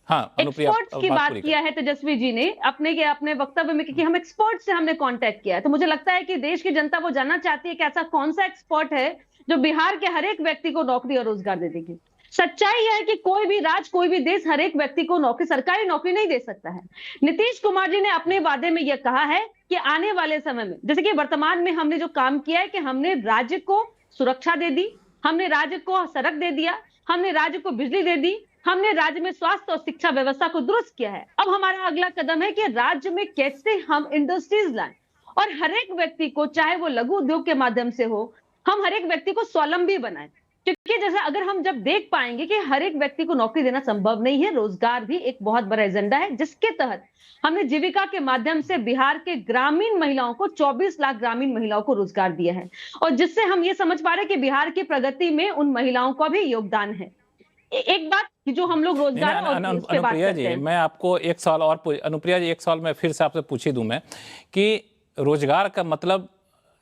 हाँ, एक्सपोर्ट्स की बात किया है तेजस्वी जी ने अपने वक्तव्य में कि हम एक्सपोर्ट से हमने कांटेक्ट किया है। तो मुझे लगता है कि देश की जनता वो जानना चाहती है कि ऐसा कौन सा एक्सपोर्ट है जो बिहार के हर एक व्यक्ति को नौकरी और रोजगार दे देगी। सच्चाई यह है कि कोई भी राज्य, कोई भी देश हर एक व्यक्ति को नौकरी, सरकारी नौकरी नहीं दे सकता है। नीतीश कुमार जी ने अपने वादे में यह कहा है कि आने वाले समय में, जैसे कि वर्तमान में हमने जो काम किया है कि हमने राज्य को सुरक्षा दे दी, हमने राज्य को सड़क दे दिया, हमने राज्य को बिजली दे दी, हमने राज्य में स्वास्थ्य और शिक्षा व्यवस्था को दुरुस्त किया है। अब हमारा अगला कदम है कि राज्य में कैसे हम इंडस्ट्रीज लाएं और हर एक व्यक्ति को, चाहे वो लघु उद्योग के माध्यम से हो, हम हर एक व्यक्ति को स्वावलंबी बनाएं। क्योंकि जैसे अगर हम जब देख पाएंगे कि हर एक व्यक्ति को नौकरी देना संभव नहीं है, रोजगार भी एक बहुत बड़ा एजेंडा है, जिसके तहत हमने जीविका के माध्यम से बिहार के ग्रामीण महिलाओं को 24 लाख ग्रामीण महिलाओं को रोजगार दिया है, और जिससे हम ये समझ पा रहे हैं कि बिहार की प्रगति में उन महिलाओं का भी योगदान है। एक बात जो हम लोग रोजगार और इस पे बात अनुप्रिया करते जी, हैं। मैं आपको एक सवाल और अनुप्रिया जी, एक सवाल मैं फिर से आपसे पूछ ही दूं मैं कि रोजगार का मतलब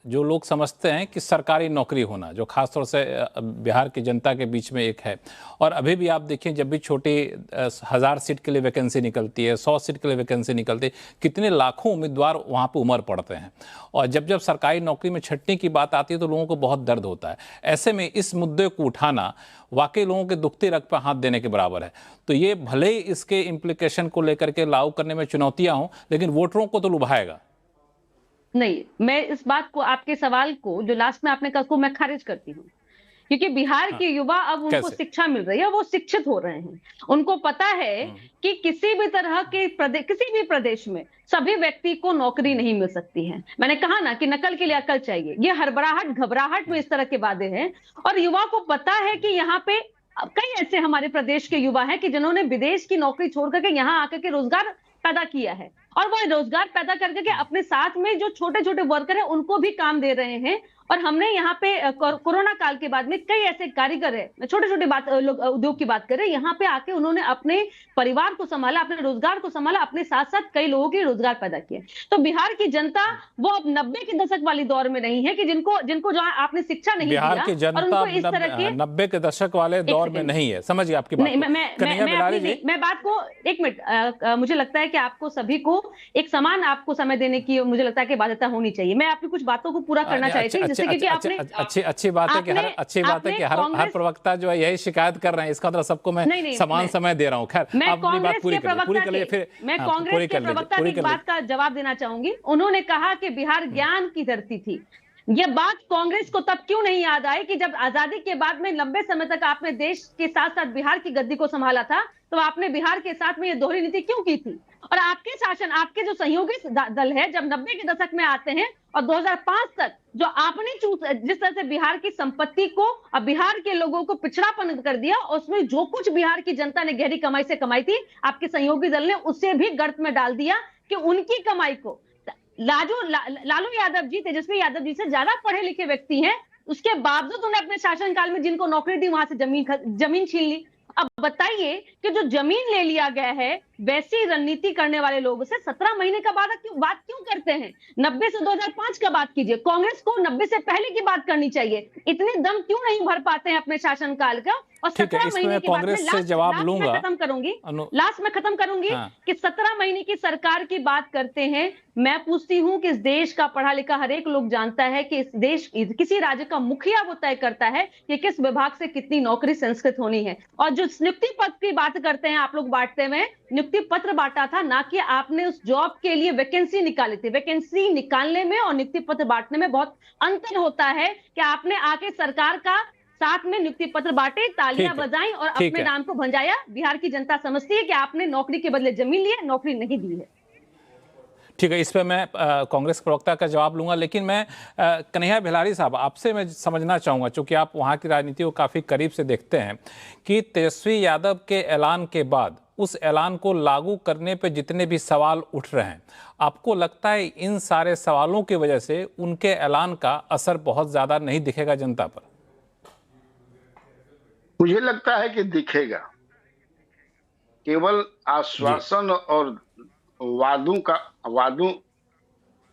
जो लोग समझते हैं कि सरकारी नौकरी होना, जो खासतौर से बिहार की जनता के बीच में एक है, और अभी भी आप देखिए जब भी छोटी 1000 सीट के लिए वैकेंसी निकलती है, 100 सीट के लिए वैकेंसी निकलती है, कितने लाखों उम्मीदवार वहाँ पे उमड़ पड़ते हैं, और जब जब सरकारी नौकरी में छंटनी की बात आती है तो लोगों को बहुत दर्द होता है। ऐसे में इस मुद्दे को उठाना वाकई लोगों के दुखती रग पर हाथ देने के बराबर है। तो ये भले ही इसके इम्प्लीकेशन को लेकर के लागू करने में चुनौतियाँ हों, लेकिन वोटरों को तो लुभाएगा। नहीं, मैं इस बात को, आपके सवाल को जो लास्ट में आपने कहा, उसको मैं खारिज करती हूँ, क्योंकि बिहार के युवा अब उनको कैसे? शिक्षा मिल रही है, वो शिक्षित हो रहे हैं। उनको पता है कि किसी भी तरह के किसी भी प्रदेश में सभी व्यक्ति को नौकरी नहीं मिल सकती है। मैंने कहा ना कि नकल के लिए अकल चाहिए। ये हड़बड़ाहट, घबराहट में इस तरह के वादे हैं, और युवा को पता है कि यहाँ पे कई ऐसे हमारे प्रदेश के युवा हैं कि जिन्होंने विदेश की नौकरी छोड़ करके यहाँ आकर के रोजगार पैदा किया है, और वह रोजगार पैदा करके के अपने साथ में जो छोटे छोटे वर्कर हैं उनको भी काम दे रहे हैं। और हमने यहाँ पे कोरोना काल के बाद में कई ऐसे कारीगर है, छोटे छोटे उद्योग की बात करें, यहाँ पे आके उन्होंने अपने परिवार को संभाला, अपने रोजगार को संभाला, अपने साथ साथ कई लोगों के रोजगार पैदा किए। तो बिहार की जनता वो अब 90 के दशक वाली दौर में नहीं है कि जिनको जो आपने शिक्षा नहीं दिया, बिहार की जनता और उनको इस तरह के 90 के दशक वाले दौर में नहीं है। समझिए आपकी बात को। कन्हैया बिलारी जी, मैं बात को एक मिनट, मुझे लगता है कि आपको सभी को एक समान आपको समय देने की मुझे लगता है कि बाध्यता होनी चाहिए। मैं आपकी कुछ बातों को पूरा करना चाहती हूँ, जिससे कि आपने अच्छी बात है कि हर प्रवक्ता जो है यही शिकायत कर रहे हैं, इसका मतलब सबको मैं समान समय दे रहा हूँ। खैर, मैं अपनी बात पूरी कर लीजिए, फिर मैं कांग्रेस के प्रवक्ता की बात का जवाब देना चाहूंगी। उन्होंने कहा कि बिहार ज्ञान की धरती थी। यह बात कांग्रेस को तब क्यों नहीं याद आई कि जब आजादी के बाद में लंबे समय तक आपने देश के साथ साथ बिहार की गद्दी को संभाला था, तो आपने बिहार के साथ में ये दोहरी नीति क्यों की थी? और आपके शासन, आपके जो सहयोगी दल है, जब 90 के दशक में आते हैं और 2005 तक जो आपने जिस तरह से बिहार की संपत्ति को और बिहार के लोगों को पिछड़ापन कर दिया, उसमें जो कुछ बिहार की जनता ने गहरी कमाई से कमाई थी, आपके सहयोगी दल ने उसे भी गर्त में डाल दिया कि उनकी कमाई को लालू यादव जी, तेजस्वी यादव जी से ज्यादा पढ़े लिखे व्यक्ति हैं, उसके बावजूद उन्हें अपने शासनकाल में जिनको नौकरी दी वहां से जमीन छीन ली। अब बताइए कि जो जमीन ले लिया गया है, वैसी रणनीति करने वाले लोगों से 17 महीने का बात क्यों करते हैं? 90 से 2005 का बात कीजिए। कांग्रेस को 90 से पहले की बात करनी चाहिए। इतने दम क्यों नहीं भर पाते हैं अपने शासनकाल का? और 17 महीने के बाद में लास्ट में खत्म करूंगी कि 17 महीने की सरकार की बात करते हैं। मैं पूछती हूं कि इस देश का पढ़ा लिखा हर एक लोग जानता है कि इस देश, किसी राज्य का मुखिया वो तय करता है कि किस विभाग से कितनी नौकरी संस्कृत होनी है। और जो नियुक्ति पत्र की बात करते हैं आप लोग बांटते हुए, नियुक्ति पत्र बांटा था, ना कि आपने उस जॉब के लिए वैकेंसी निकाली थी। वैकेंसी निकालने में और नियुक्ति पत्र बांटने में बहुत अंतर होता है कि आपने आके सरकार का साथ में नियुक्ति पत्र बांटे, तालियां बजाई और अपने नाम को भंजाया। बिहार की जनता समझती है कि आपने नौकरी के बदले जमीन ली है, नौकरी नहीं दी है। ठीक है, इस पर मैं कांग्रेस प्रवक्ता का जवाब लूंगा, लेकिन मैं कन्हैया बिलारी साहब आपसे मैं समझना चाहूँगा, चूंकि आप वहाँ की राजनीति को काफ़ी करीब से देखते हैं, कि तेजस्वी यादव के ऐलान के बाद उस ऐलान को लागू करने पे जितने भी सवाल उठ रहे हैं, आपको लगता है इन सारे सवालों की वजह से उनके ऐलान का असर बहुत ज़्यादा नहीं दिखेगा जनता पर? मुझे लगता है कि दिखेगा। केवल आश्वासन और वादों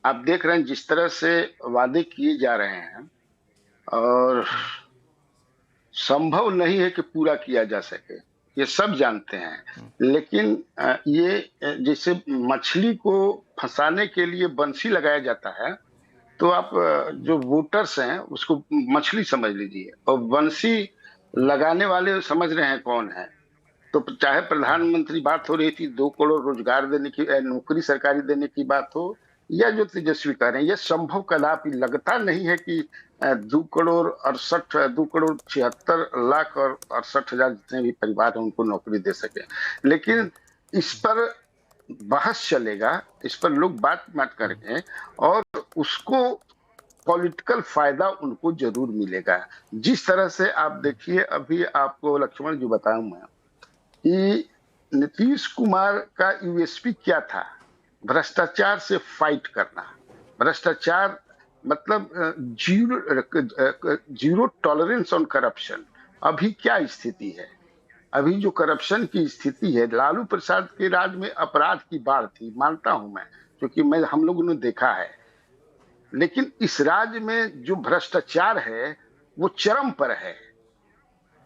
आप देख रहे हैं जिस तरह से वादे किए जा रहे हैं, और संभव नहीं है कि पूरा किया जा सके, ये सब जानते हैं। लेकिन ये जैसे मछली को फंसाने के लिए बंसी लगाया जाता है, तो आप जो वोटर्स हैं उसको मछली समझ लीजिए, और बंसी लगाने वाले समझ रहे हैं कौन है। तो चाहे प्रधानमंत्री बात हो रही थी 2 करोड़ रोजगार देने की, नौकरी सरकारी देने की बात हो, या जो तेजस्वी कह रहे हैं, यह संभव कदापि लगता नहीं है कि 2 करोड़ 76 लाख और 68,000 जितने भी परिवार हैं उनको नौकरी दे सके। लेकिन इस पर बहस चलेगा, इस पर लोग बात करेंगे, और उसको पॉलिटिकल फायदा उनको जरूर मिलेगा। जिस तरह से आप देखिए, अभी आपको लक्ष्मण जी बताऊं मैं कि नीतीश कुमार का यूएसपी क्या था? भ्रष्टाचार से फाइट करना। भ्रष्टाचार मतलब जीरो टॉलरेंस ऑन करप्शन। अभी क्या स्थिति है? अभी जो करप्शन की स्थिति है, लालू प्रसाद के राज में अपराध की बाढ़ थी, मानता हूं मैं, क्योंकि हम लोगों ने देखा है। लेकिन इस राज्य में जो भ्रष्टाचार है वो चरम पर है,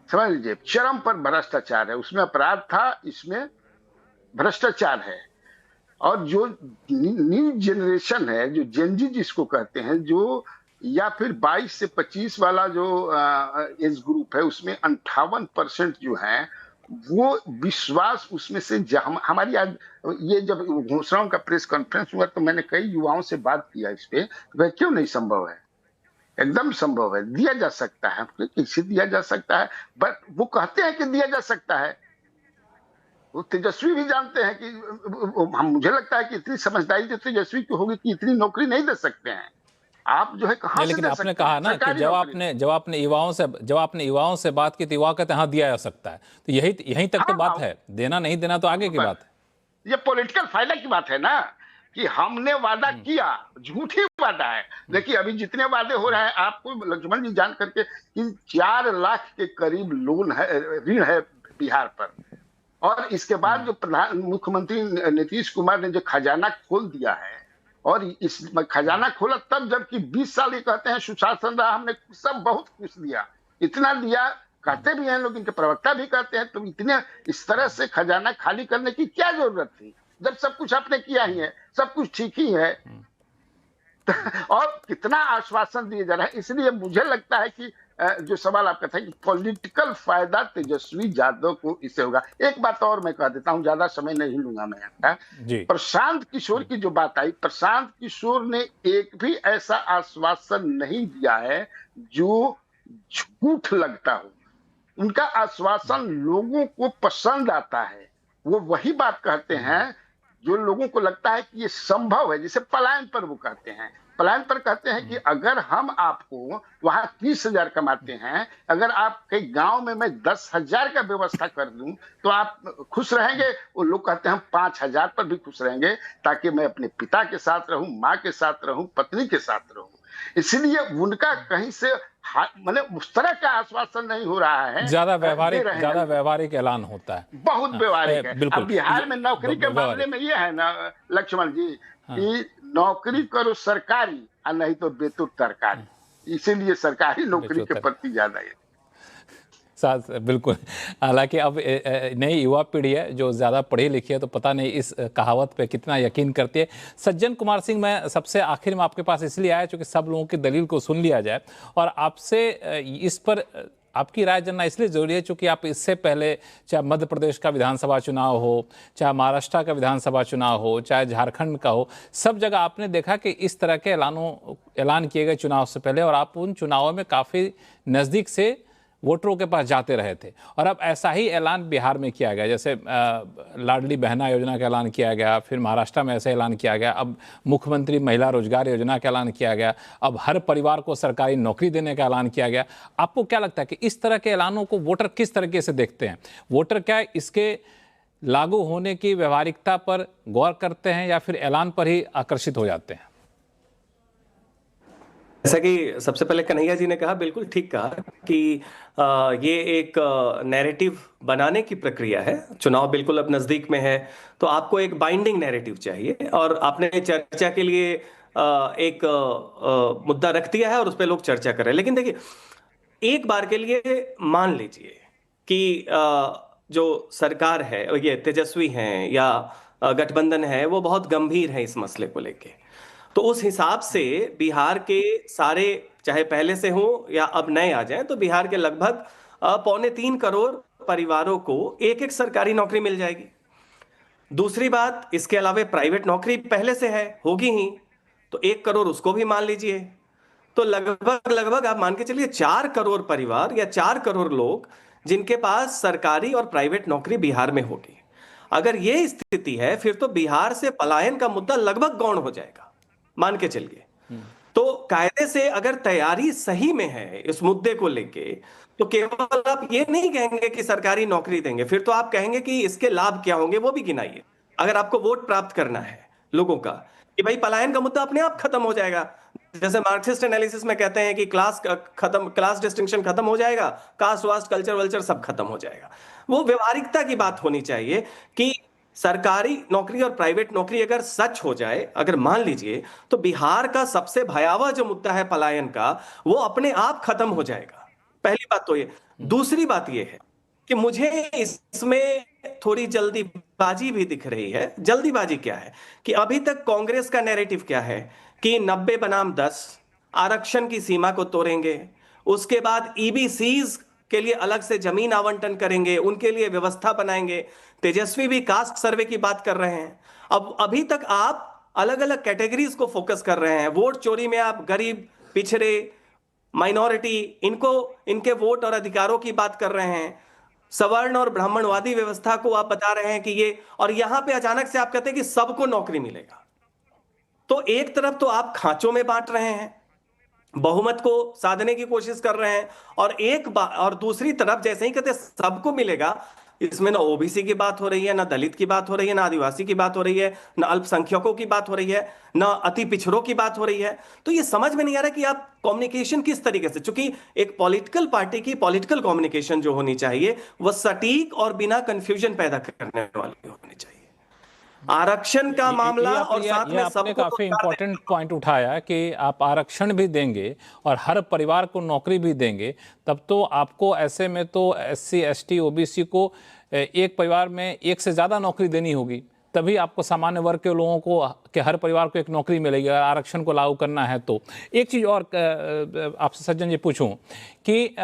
समझ लीजिए, चरम पर भ्रष्टाचार है। उसमें अपराध था, इसमें भ्रष्टाचार है। और जो न्यू जनरेशन है, जो जेनजी जिसको कहते हैं, जो या फिर 22 से 25 वाला जो एज ग्रुप है, उसमें 58% जो है वो विश्वास उसमें से हमारी आज ये जब घोषणाओं का प्रेस कॉन्फ्रेंस हुआ तो मैंने कई युवाओं से बात किया इस पे, वह क्यों नहीं संभव है? एकदम संभव है, दिया जा सकता है। किसी दिया जा सकता है, बट वो कहते हैं कि दिया जा सकता है। वो तेजस्वी भी जानते हैं कि मुझे लगता है कि इतनी समझदारी तो तेजस्वी की होगी कि इतनी नौकरी नहीं दे सकते हैं। आप जो है कहां से लेकिन दे आपने सकते कहा हैं? ना कि सरकारी नौकरी। जब आपने युवाओं से बात की तो युवा कहते हैं हाँ दिया जा सकता है। तो यहीं तक तो बात है, देना नहीं देना तो आगे की बात है। ये पॉलिटिकल फायदा की बात है ना, कि हमने वादा किया, झूठी वादा है। देखिए अभी जितने वादे हो रहे हैं, आपको लक्ष्मण जी जान करके कि 4 लाख के करीब लोन है, ऋण है बिहार पर। और इसके बाद जो मुख्यमंत्री नीतीश कुमार ने जो खजाना खोल दिया है, और इस खजाना खोला तब जबकि 20 साल ये कहते हैं सुशासन रहा, हमने सब बहुत कुछ दिया, इतना दिया, कहते भी हैं लोग, इनके प्रवक्ता भी कहते हैं। तो इतने इस तरह से खजाना खाली करने की क्या जरूरत थी, जब सब कुछ आपने किया ही है, सब कुछ ठीक ही है। और कितना आश्वासन दिए जा रहा है। इसलिए मुझे लगता है कि जो सवाल आपका था कि पॉलिटिकल फायदा तेजस्वी यादव को इससे होगा। एक बात और मैं कह देता हूं, ज्यादा समय नहीं लूंगा मैं आपका। प्रशांत किशोर की जो बात आई, प्रशांत किशोर ने एक भी ऐसा आश्वासन नहीं दिया है जो झूठ लगता हो। उनका आश्वासन लोगों को पसंद आता है। वो वही बात कहते हैं जो लोगों को लगता है कि ये संभव है। जैसे पलायन पर वो कहते हैं, पलायन पर कहते हैं कि अगर हम आपको वहां 30,000 कमाते हैं, अगर आपके गांव में मैं 10,000 का व्यवस्था कर दूं तो आप खुश रहेंगे। वो लोग कहते हैं हम 5,000 पर भी खुश रहेंगे, ताकि मैं अपने पिता के साथ रहूं, माँ के साथ रहूं, पत्नी के साथ रहूं। इसलिए उनका कहीं से मतलब उस तरह का आश्वासन नहीं हो रहा है। ज्यादा व्यवहारिक ऐलान होता है, बहुत व्यवहारिक है। अब बिहार में नौकरी के मामले में ये है ना लक्ष्मण जी, कि नौकरी करो सरकारी और नहीं तो बेतु तरकारी। इसीलिए सरकारी नौकरी के प्रति ज्यादा है। बिल्कुल। हालांकि अब नई युवा पीढ़ी है जो ज़्यादा पढ़ी लिखी है, तो पता नहीं इस कहावत पे कितना यकीन करती है। सज्जन कुमार सिंह, मैं सबसे आखिर में आपके पास इसलिए आया क्योंकि सब लोगों की दलील को सुन लिया जाए, और आपसे इस पर आपकी राय जानना इसलिए ज़रूरी है क्योंकि आप इससे पहले चाहे मध्य प्रदेश का विधानसभा चुनाव हो, चाहे महाराष्ट्र का विधानसभा चुनाव हो, चाहे झारखंड का हो, सब जगह आपने देखा कि इस तरह के ऐलान किए गए चुनाव से पहले, और आप उन चुनावों में काफ़ी नज़दीक से वोटरों के पास जाते रहे थे। और अब ऐसा ही ऐलान बिहार में किया गया, जैसे लाडली बहना योजना का ऐलान किया गया, फिर महाराष्ट्र में ऐसा ऐलान किया गया, अब मुख्यमंत्री महिला रोजगार योजना का ऐलान किया गया, अब हर परिवार को सरकारी नौकरी देने का ऐलान किया गया। आपको क्या लगता है कि इस तरह के ऐलानों को वोटर किस तरीके से देखते हैं? वोटर क्या इसके लागू होने की व्यवहारिकता पर गौर करते हैं या फिर ऐलान पर ही आकर्षित हो जाते हैं? जैसा कि सबसे पहले कन्हैया जी ने कहा, बिल्कुल ठीक कहा कि ये एक नैरेटिव बनाने की प्रक्रिया है। चुनाव बिल्कुल अब नजदीक में है, तो आपको एक बाइंडिंग नैरेटिव चाहिए, और आपने चर्चा के लिए एक मुद्दा रख दिया है और उस पर लोग चर्चा कर रहे हैं। लेकिन देखिए, एक बार के लिए मान लीजिए कि जो सरकार है, ये तेजस्वी हैं या गठबंधन है, वो बहुत गंभीर है इस मसले को लेके, तो उस हिसाब से बिहार के सारे, चाहे पहले से हो या अब नए आ जाएं, तो बिहार के लगभग 2.25 करोड़ परिवारों को एक एक सरकारी नौकरी मिल जाएगी। दूसरी बात, इसके अलावा प्राइवेट नौकरी पहले से है, होगी ही, तो 1 करोड़ उसको भी मान लीजिए। तो लगभग आप मान के चलिए 4 करोड़ परिवार या 4 करोड़ लोग जिनके पास सरकारी और प्राइवेट नौकरी बिहार में होगी। अगर ये स्थिति है, फिर तो बिहार से पलायन का मुद्दा लगभग गौण हो जाएगा, मान के चलिए। तो कायदे से अगर तैयारी सही में है इस मुद्दे को लेके, तो केवल आप ये नहीं कहेंगे कि सरकारी नौकरी देंगे, फिर तो आप कहेंगे कि इसके लाभ क्या होंगे वो भी गिनाइए। अगर आपको वोट प्राप्त करना है लोगों का, कि भाई पलायन का मुद्दा अपने आप खत्म हो जाएगा। जैसे मार्क्सिस्ट एनालिसिस में कहते हैं कि क्लास डिस्टिंक्शन खत्म हो जाएगा, कास्ट वास्ट कल्चर वल्चर सब खत्म हो जाएगा। वो व्यवहारिकता की बात होनी चाहिए कि सरकारी नौकरी और प्राइवेट नौकरी अगर सच हो जाए, अगर मान लीजिए, तो बिहार का सबसे भयावह जो मुद्दा है पलायन का, वो अपने आप खत्म हो जाएगा। पहली बात तो ये। दूसरी बात ये है कि मुझे इसमें थोड़ी जल्दीबाजी भी दिख रही है। जल्दीबाजी क्या है कि अभी तक कांग्रेस का नैरेटिव क्या है कि 90 बनाम 10 आरक्षण की सीमा को तोड़ेंगे, उसके बाद ईबीसीज के लिए अलग से जमीन आवंटन करेंगे, उनके लिए व्यवस्था बनाएंगे। तेजस्वी भी कास्ट सर्वे की बात कर रहे हैं। अब अभी तक आप अलग अलग कैटेगरीज को फोकस कर रहे हैं। वोट चोरी में आप गरीब, पिछड़े, माइनॉरिटी, इनके वोट और अधिकारों की बात कर रहे हैं। सवर्ण और ब्राह्मणवादी व्यवस्था को आप बता रहे हैं कि ये, और यहां पे अचानक से आप कहते हैं कि सबको नौकरी मिलेगा। तो एक तरफ तो आप खांचों में बांट रहे हैं, बहुमत को साधने की कोशिश कर रहे हैं, और दूसरी तरफ जैसे ही कहते सबको मिलेगा, इसमें ना ओबीसी की बात हो रही है, ना दलित की बात हो रही है, ना आदिवासी की बात हो रही है, ना अल्पसंख्यकों की बात हो रही है, ना अति पिछड़ों की बात हो रही है। तो ये समझ में नहीं आ रहा कि आप कम्युनिकेशन किस तरीके से, चूंकि एक पॉलिटिकल पार्टी की पॉलिटिकल कम्युनिकेशन जो होनी चाहिए वह सटीक और बिना कंफ्यूजन पैदा करने वाली होनी चाहिए। आरक्षण का मामला और साथ में आपने काफी इंपॉर्टेंट पॉइंट उठाया कि आप आरक्षण भी देंगे और हर परिवार को नौकरी भी देंगे, तब तो आपको ऐसे में तो एससी, एसटी, ओबीसी को एक परिवार में एक से ज्यादा नौकरी देनी होगी, तभी आपको सामान्य वर्ग के लोगों को के हर परिवार को एक नौकरी मिलेगी अगर आरक्षण को लागू करना है तो। एक चीज और आपसे सज्जन जी पूछूं कि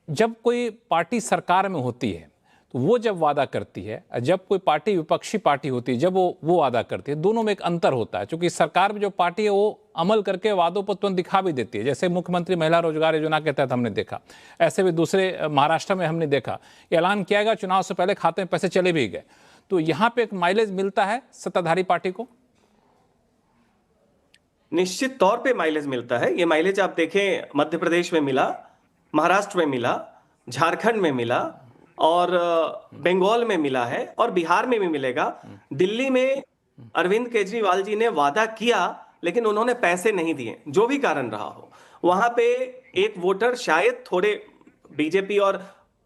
जब कोई पार्टी सरकार में होती है तो वो जब वादा करती है, जब कोई पार्टी विपक्षी पार्टी होती है जब वो वादा करती है, दोनों में एक अंतर होता है। क्योंकि सरकार में जो पार्टी है वो अमल करके वादों पर तुरंत दिखा भी देती है, जैसे मुख्यमंत्री महिला रोजगार योजना के तहत हमने देखा, ऐसे भी दूसरे महाराष्ट्र में हमने देखा, ऐलान किया गया, चुनाव से पहले खाते में पैसे चले भी गए। तो यहाँ पे एक माइलेज मिलता है सत्ताधारी पार्टी को, निश्चित तौर पे माइलेज मिलता है। ये माइलेज आप देखें, मध्य प्रदेश में मिला, महाराष्ट्र में मिला, झारखंड में मिला, और बंगाल में मिला है, और बिहार में भी मिलेगा। दिल्ली में अरविंद केजरीवाल जी ने वादा किया लेकिन उन्होंने पैसे नहीं दिए, जो भी कारण रहा हो। वहां पे एक वोटर, शायद थोड़े बीजेपी और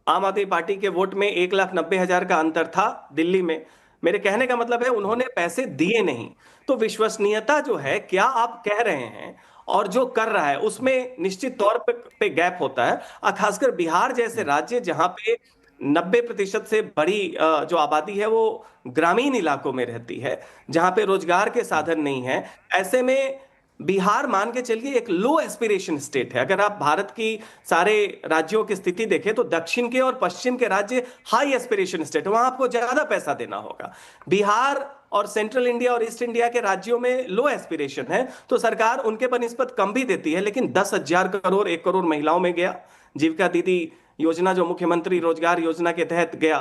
आम आदमी पार्टी के वोट में 1,90,000 का अंतर था दिल्ली में। मेरे कहने का मतलब है उन्होंने पैसे दिए नहीं। तो विश्वसनीयता जो है, क्या आप कह रहे हैं और जो कर रहा है, उसमें निश्चित तौर पे गैप होता है। खासकर बिहार जैसे राज्य जहां पे 90% से बड़ी जो आबादी है वो ग्रामीण इलाकों में रहती है, जहां पे रोजगार के साधन नहीं है, ऐसे में बिहार मान के चलिए एक लो एस्पिरेशन स्टेट है। अगर आप भारत की सारे राज्यों की स्थिति देखें तो दक्षिण के और पश्चिम के राज्य हाई एस्पिरेशन स्टेट है, वहां आपको ज्यादा पैसा देना होगा। बिहार और सेंट्रल इंडिया और ईस्ट इंडिया के राज्यों में लो एस्पिरेशन है, तो सरकार उनके बनिस्बत कम भी देती है। लेकिन 10,000 करोड़ 1 करोड़ महिलाओं में गया, जीविका दीदी योजना जो मुख्यमंत्री रोजगार योजना के तहत गया,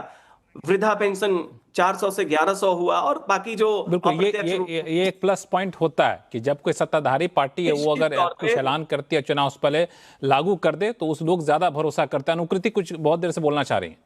वृद्धा पेंशन 400 से 1100 हुआ, और बाकी जो बिल्कुल ये एक प्लस पॉइंट होता है कि जब कोई सत्ताधारी पार्टी है वो अगर कुछ ऐलान करती है, चुनाव से पहले लागू कर दे, तो उस लोग ज्यादा भरोसा करते हैं। अनुकृति कुछ बहुत देर से बोलना चाह रही हैं।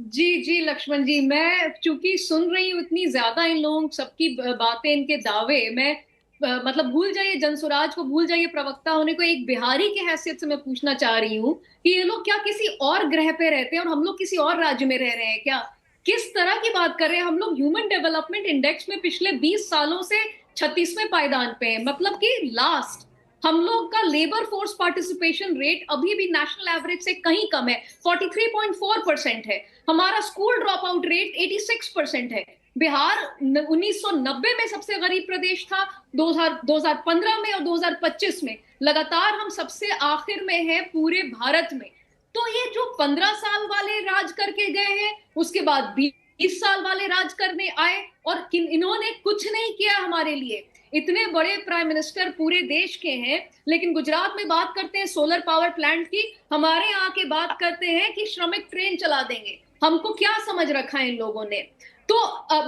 जी लक्ष्मण जी, मैं चूंकि सुन रही हूँ इतनी ज्यादा इन लोगों सबकी बातें, इनके दावे, मैं मतलब भूल जाइए जनसुराज को, भूल जाइए प्रवक्ता होने को, एक बिहारी की हैसियत से मैं पूछना चाह रही हूँ कि ये लोग क्या किसी और ग्रह पे रहते हैं और हम लोग किसी और राज्य में रह रहे हैं क्या? किस तरह की बात कर रहे हैं? हम लोग ह्यूमन डेवलपमेंट इंडेक्स में पिछले 20 सालों से 36वें पायदान पे हैं, मतलब कि लास्ट। हम लोग का लेबर फोर्स पार्टिसिपेशन रेट अभी भी नेशनल एवरेज से कहीं कम है, 43.4% है। हमारा स्कूल ड्रॉप आउट रेट 86% है। बिहार 1990 में सबसे गरीब प्रदेश था, 2015 में और 2025 में लगातार हम सबसे आखिर में हैं पूरे भारत में। तो ये जो 15 साल वाले राज करके गए हैं, उसके बाद 20 साल वाले राज करने आए और इन्होंने कुछ नहीं किया हमारे लिए। इतने बड़े प्राइम मिनिस्टर पूरे देश के हैं, लेकिन गुजरात में बात करते हैं सोलर पावर प्लांट की, हमारे यहाँ के बात करते हैं कि श्रमिक ट्रेन चला देंगे। हमको क्या समझ रखा है इन लोगों ने? तो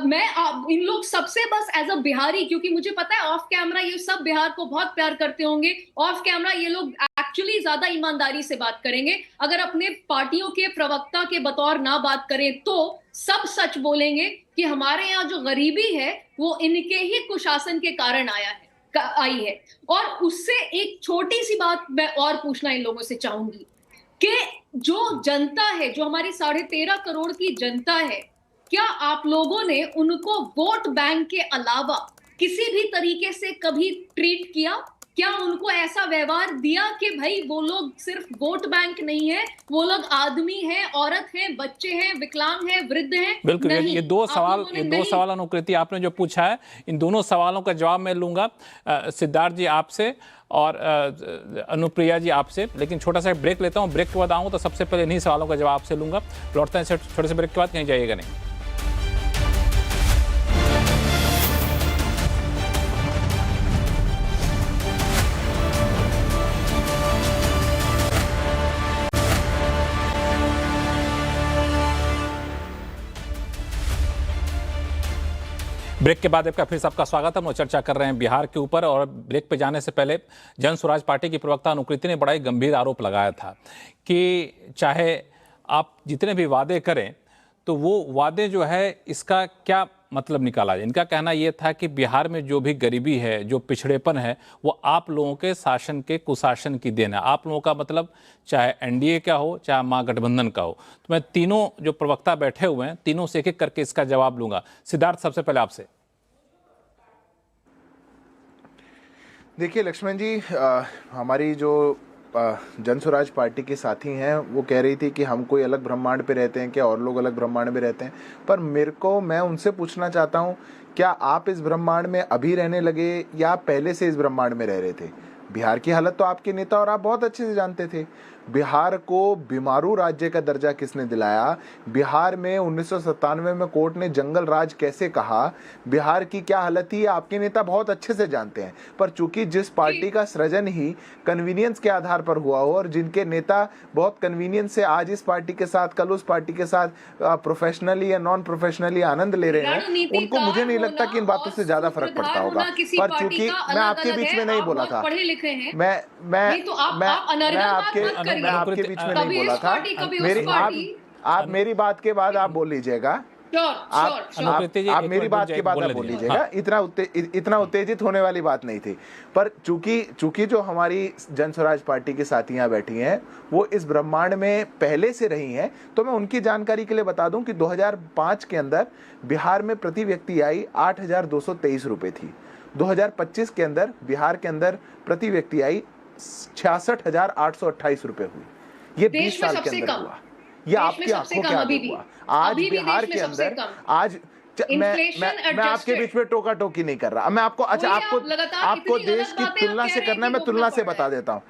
मैं इन लोग सबसे बस एज अ बिहारी, क्योंकि मुझे पता है ऑफ कैमरा ये सब बिहार को बहुत प्यार करते होंगे, ऑफ कैमरा ये लोग एक्चुअली ज्यादा ईमानदारी से बात करेंगे। अगर अपने पार्टियों के प्रवक्ता के बतौर ना बात करें तो सब सच बोलेंगे कि हमारे यहाँ जो गरीबी है वो इनके ही कुशासन के कारण आई है। और उससे एक छोटी सी बात मैं और पूछना इन लोगों से चाहूंगी कि जो जनता है, जो हमारी 13.5 करोड़ की जनता है, क्या आप लोगों ने उनको वोट बैंक के अलावा किसी भी तरीके से कभी ट्रीट किया? क्या उनको ऐसा व्यवहार दिया कि भाई वो लोग सिर्फ वोट बैंक नहीं है, वो लोग आदमी हैं, औरत हैं, बच्चे हैं, विकलांग हैं, वृद्ध हैं? बिल्कुल। नहीं, ये दो सवाल अनुकृति आपने जो पूछा है, इन दोनों सवालों का जवाब मैं लूंगा सिद्धार्थ जी आपसे और अनुप्रिया जी आपसे, लेकिन छोटा सा ब्रेक लेता हूँ। ब्रेक के बाद आऊँगा तो सबसे पहले इन्हीं सवालों का जवाब आपसे लूंगा। लौटते हैं छोटे से ब्रेक के बाद, कहीं जाइएगा नहीं। ब्रेक के बाद आपका फिर सबका स्वागत है। हम चर्चा कर रहे हैं बिहार के ऊपर, और ब्रेक पे जाने से पहले जन स्वराज पार्टी की प्रवक्ता अनुकृति ने बड़ा ही गंभीर आरोप लगाया था कि चाहे आप जितने भी वादे करें तो वो वादे जो है इसका क्या मतलब निकाला जाए। इनका कहना यह था कि बिहार में जो भी गरीबी है, जो पिछड़ेपन है, वो आप लोगों के शासन के कुशासन की देन है। आप लोगों का मतलब चाहे एनडीए का हो, चाहे महागठबंधन का हो। तो मैं तीनों जो प्रवक्ता बैठे हुए हैं, तीनों से एक एक करके इसका जवाब लूंगा। सिद्धार्थ, सबसे पहले आपसे। देखिए लक्ष्मण जी, हमारी जो जन स्वराज पार्टी के साथी हैं वो कह रही थी कि हम कोई अलग ब्रह्मांड पे रहते हैं क्या, और लोग अलग ब्रह्मांड में रहते हैं। पर मैं उनसे पूछना चाहता हूं, क्या आप इस ब्रह्मांड में अभी रहने लगे या पहले से इस ब्रह्मांड में रह रहे थे? बिहार की हालत तो आपके नेता और आप बहुत अच्छे से जानते थे। बिहार को बीमारू राज्य का दर्जा किसने दिलाया? बिहार में 1997 में कोर्ट ने जंगल राज कैसे कहा? बिहार की क्या हालत थी आपके नेता बहुत अच्छे से जानते हैं। पर चूंकि जिस पार्टी का सृजन ही कन्वीनियंस के आधार पर हुआ हो, और जिनके नेता बहुत कन्वीनियंस से आज इस पार्टी के साथ, कल उस पार्टी के साथ प्रोफेशनली या नॉन प्रोफेशनली आनंद ले रहे हैं, उनको मुझे नहीं लगता कि इन बातों से ज्यादा फर्क पड़ता होगा। पर चूंकि मैं आपके बीच में नहीं बोला था, मैं आपके बीच में नहीं बोला था। आप मेरी बात के बाद आप बोल लीजिएगा। आप मेरी बात के बाद आप बोल लीजिएगा। इतना उत्तेजित होने वाली बात नहीं थी। पर चूंकि जो हमारी जन स्वराज पार्टी की साथियां बैठी हैं वो इस ब्रह्मांड में पहले से रही हैं, तो मैं उनकी जानकारी के लिए बता दूं कि 2005 के अंदर बिहार में प्रति व्यक्ति आय 8,223 रुपए थी। 2025 के अंदर बिहार के अंदर प्रति व्यक्ति आय 66,828 रुपए हुई। ये 20 साल के अंदर हुआ। ये आपकी आंखों के आगे हुआ। आज बिहार के अंदर मैं आपके बीच में टोका टोकी नहीं कर रहा। मैं आपको आपको देश की तुलना से करना है, मैं तुलना से बता देता हूँ।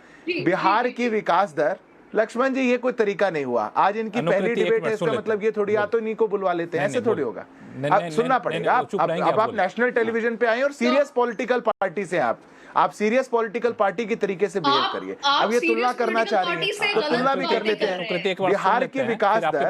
बिहार की विकास दर, लक्ष्मण जी ये कोई तरीका नहीं हुआ। आज इनकी पहली डिबेट है, इसका मतलब ये थोड़ी, या तो इन्हीं को बुलवा लेते हैं, ऐसे थोड़ी होगा। अब सुनना पड़ेगा। अब आप नेशनल टेलीविजन पे आए और सीरियस पॉलिटिकल पार्टी से आप सीरियस पॉलिटिकल पार्टी की तरीके से बिहेव करिए। अब ये तुलना करना चाह रही है तो तुलना भी कर लेते हैं। बिहार की विकास दर,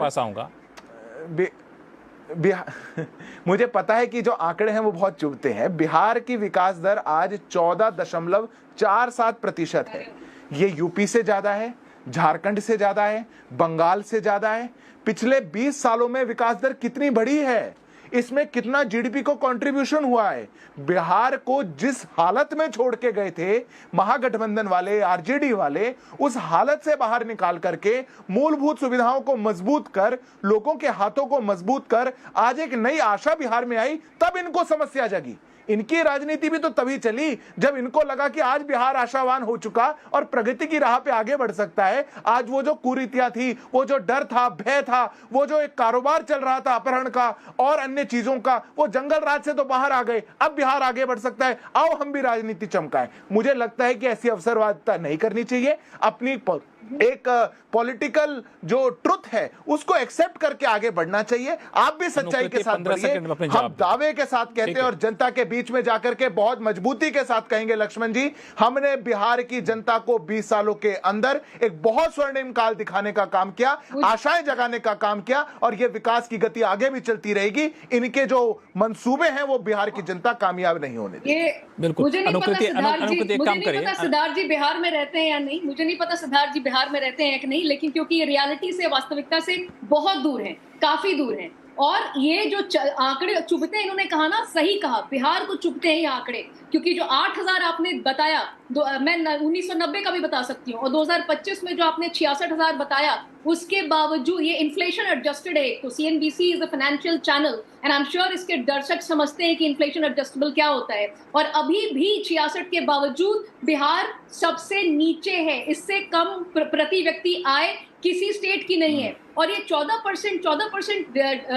मुझे पता है कि जो आंकड़े हैं वो बहुत चुभते हैं। बिहार की विकास दर आज 14.47% है। ये यूपी से ज्यादा है, झारखंड से ज्यादा है, बंगाल से ज्यादा है। पिछले 20 सालों में विकास दर कितनी बढ़ी है, इसमें कितना जीडीपी को कंट्रीब्यूशन हुआ है। बिहार को जिस हालत में छोड़ के गए थे महागठबंधन वाले, आरजेडी वाले, उस हालत से बाहर निकाल करके मूलभूत सुविधाओं को मजबूत कर, लोगों के हाथों को मजबूत कर आज एक नई आशा बिहार में आई, तब इनको समस्या जगी। इनकी राजनीति भी तो तभी चली जब इनको लगा कि आज बिहार आशावान हो चुका और प्रगति की राह पे आगे बढ़ सकता है। आज वो जो कुरीतियां थी, वो जो डर था, भय था, वो जो एक कारोबार चल रहा था अपहरण का और अन्य चीजों का, वो जंगल राज से तो बाहर आ गए। अब बिहार आगे बढ़ सकता है, आओ हम भी राजनीति चमकाएं। मुझे लगता है कि ऐसी अवसरवादिता नहीं करनी चाहिए। अपनी एक पॉलिटिकल जो ट्रुथ है उसको एक्सेप्ट करके आगे बढ़ना चाहिए। आप भी सच्चाई के साथ बढ़िए। हम दावे के साथ कहते हैं और जनता के बीच में जाकर के बहुत मजबूती के साथ कहेंगे, लक्ष्मण जी, हमने बिहार की जनता को 20 सालों के अंदर एक बहुत स्वर्णिम काल दिखाने का काम किया, आशाएं जगाने का काम किया और यह विकास की गति आगे भी चलती रहेगी। इनके जो मंसूबे हैं वो बिहार की जनता कामयाब नहीं होने देगी। बिल्कुल। मुझे नहीं पता सिद्धार्थ जी बिहार में रहते हैं या नहीं, मुझे नहीं पता सिद्धार्थ जी बिहार में रहते हैं कि नहीं, लेकिन क्योंकि ये रियलिटी से, वास्तविकता से बहुत दूर है, काफी दूर है। और ये जो आंकड़े चुभते हैं, इन्होंने कहा ना, सही कहा, बिहार को चुभते हैं ये आंकड़े, क्योंकि जो 8000 आपने बताया, मैं 1990 का भी बता सकती हूँ, और 2025 में जो आपने 66,000 बताया, उसके बावजूद ये इन्फ्लेशन एडजस्टेड है। तो CNBC is a financial channel and I am sure इसके दर्शक समझते हैं कि इन्फ्लेशन एडजस्टेबल क्या होता है। और अभी भी 66 के बावजूद बिहार सबसे नीचे है, इससे कम प्रति व्यक्ति आय किसी स्टेट की नहीं है। और ये 14%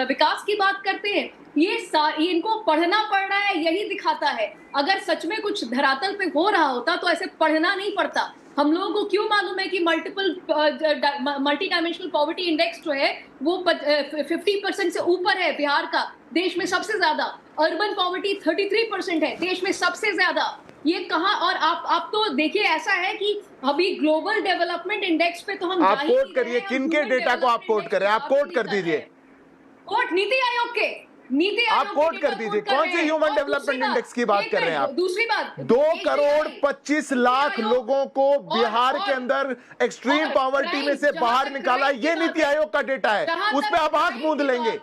विकास की बात करते हैं, ये इनको पढ़ना पड़ रहा है, यही दिखाता है। अगर सच में कुछ धरातल पे हो रहा होता तो ऐसे पढ़ना नहीं पड़ता। हम लोगों को क्यों मालूम है कि मल्टी डायमेंशनल पॉवर्टी इंडेक्स जो है वो 50% से ऊपर है बिहार का, देश में सबसे ज्यादा। अर्बन पॉवर्टी 33% है, देश में सबसे ज्यादा। ये कहाँ? और आप तो देखिए, ऐसा है कि अभी ग्लोबल डेवलपमेंट इंडेक्स पे तो हम आप कोट करिए, किन के डेटा को आप कोट करें, आप कोट कर दीजिए। कोट नीति आयोग के, आप कोट कर दीजिए, कौन से ह्यूमन डेवलपमेंट इंडेक्स की बात कर रहे हैं आप? दूसरी बात, 2,25,00,000 लोगों को बिहार के अंदर एक्सट्रीम पॉवर्टी में से बाहर निकाला, ये नीति आयोग का डेटा है। उस पर आप आंख मूंद लेंगे,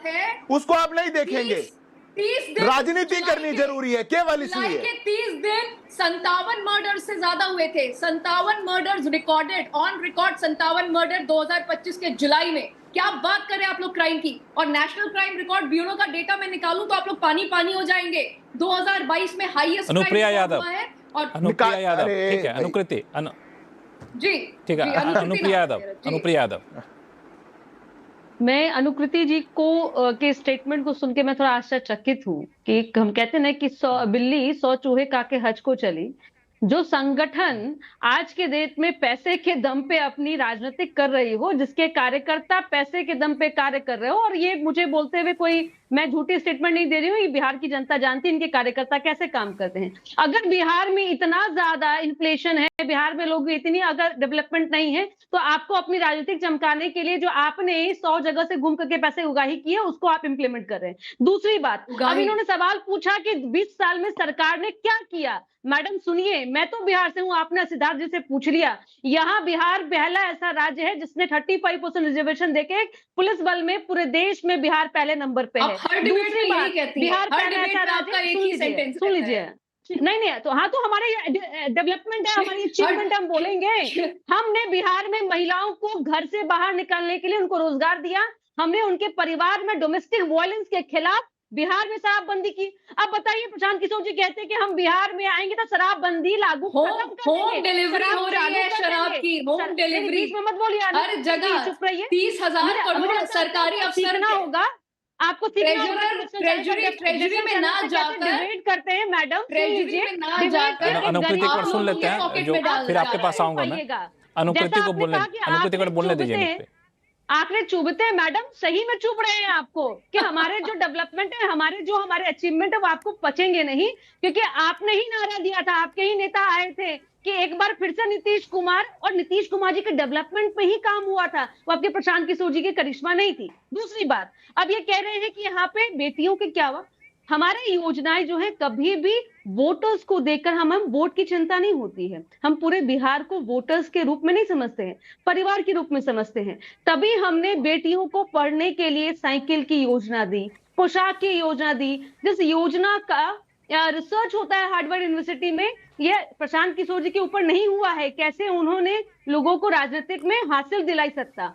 उसको आप नहीं देखेंगे। राजनीति करनी जरूरी है केवल इसलिए। 30 दिन 57 मर्डर से ज्यादा हुए थे, 57 murders recorded, on record 57 murder 2025 के जुलाई में। क्या बात करें आप लोग क्राइम की? और नेशनल क्राइम रिकॉर्ड ब्यूरो का डेटा मैं निकालूं तो आप लोग पानी पानी हो जाएंगे। 2022 में हाईएस्ट अनुप्रिया यादव है। और अनुप्रिया यादव, ठीक है, अनुकृति जी, ठीक है, अनुप्रिया यादव। मैं अनुकृति जी को के स्टेटमेंट को सुन के मैं थोड़ा आश्चर्यचकित हूँ कि हम कहते हैं ना कि 100 बिल्ली 100 चूहे खा के हज को चली। जो संगठन आज के डेट में पैसे के दम पे अपनी राजनीतिक कर रही हो, जिसके कार्यकर्ता पैसे के दम पे कार्य कर रहे हो, और ये मुझे बोलते हुए कोई मैं झूठी स्टेटमेंट नहीं दे रही हूँ, ये बिहार की जनता जानती है इनके कार्यकर्ता कैसे काम करते हैं। अगर बिहार में इतना ज्यादा इन्फ्लेशन है, बिहार में लोग इतनी अगर डेवलपमेंट नहीं है, तो आपको अपनी राजनीतिक चमकाने के लिए जो आपने 100 जगह से घूम करके पैसे उगाही की है, उसको आप इंप्लीमेंट कर रहे हैं। दूसरी बात, अब इन्होंने सवाल पूछा कि 20 साल में सरकार ने क्या किया। मैडम सुनिए, मैं तो बिहार से हूं, आपने सिद्धार्थ जी से पूछ लिया। यहाँ बिहार पहला ऐसा राज्य है जिसने 35% रिजर्वेशन देके पुलिस बल में पूरे देश में बिहार पहले नंबर पे है। दूसरी बात, बिहार पहला ऐसा राज्य, सुन लीजिए, नहीं तो हाँ, तो हमारे डेवलपमेंट है, हमारी अचीवमेंट हम बोलेंगे। हमने बिहार में महिलाओं को घर से बाहर निकालने के लिए उनको रोजगार दिया। हमने उनके परिवार में डोमेस्टिक वायलेंस के खिलाफ बिहार में शराबबंदी की। अब बताइए, प्रशांत किशोर जी कहते हैं कि हम बिहार में आएंगे तो शराबबंदी लागू होम डिलीवरी हो रही है शराब की, होम डिलीवरी मत बोलिए, हर जगह 30,000 करोड़ सरकारी अफसर ना होगा। आपको ट्रेजरी में ना जाकर डिबेट करते हैं मैडम, ट्रेजरी में ना जाकर अनुकृति को सुन लेते हैं, जो फिर आपके पास आऊंगा मैं। अनुकृति को बोलने दीजिए। आंकड़े चुभते हैं मैडम, सही में चुभ रहे हैं आपको कि हमारे जो डेवलपमेंट है, हमारे अचीवमेंट है, वो आपको पचेंगे नहीं, क्योंकि आपने ही नारा दिया था, आपके ही नेता आए थे कि एक बार फिर से नीतीश कुमार जी के डेवलपमेंट पे ही काम हुआ था, वो आपके प्रशांत किशोर जी की करिश्मा नहीं थी। दूसरी बात, अब ये कह रहे हैं कि यहाँ पे बेटियों के क्या हुआ। हमारे योजनाएं जो है, कभी भी वोटर्स को देखकर हम वोट की चिंता नहीं होती है। हम पूरे बिहार को वोटर्स के रूप में नहीं समझते हैं, परिवार के रूप में समझते हैं। तभी हमने बेटियों को पढ़ने के लिए साइकिल की योजना दी, पोशाक की योजना दी। जिस योजना का रिसर्च होता है हार्वर्ड यूनिवर्सिटी में, यह प्रशांत किशोर जी के ऊपर नहीं हुआ है, कैसे उन्होंने लोगों को राजनीतिक में हासिल दिलाई सत्ता।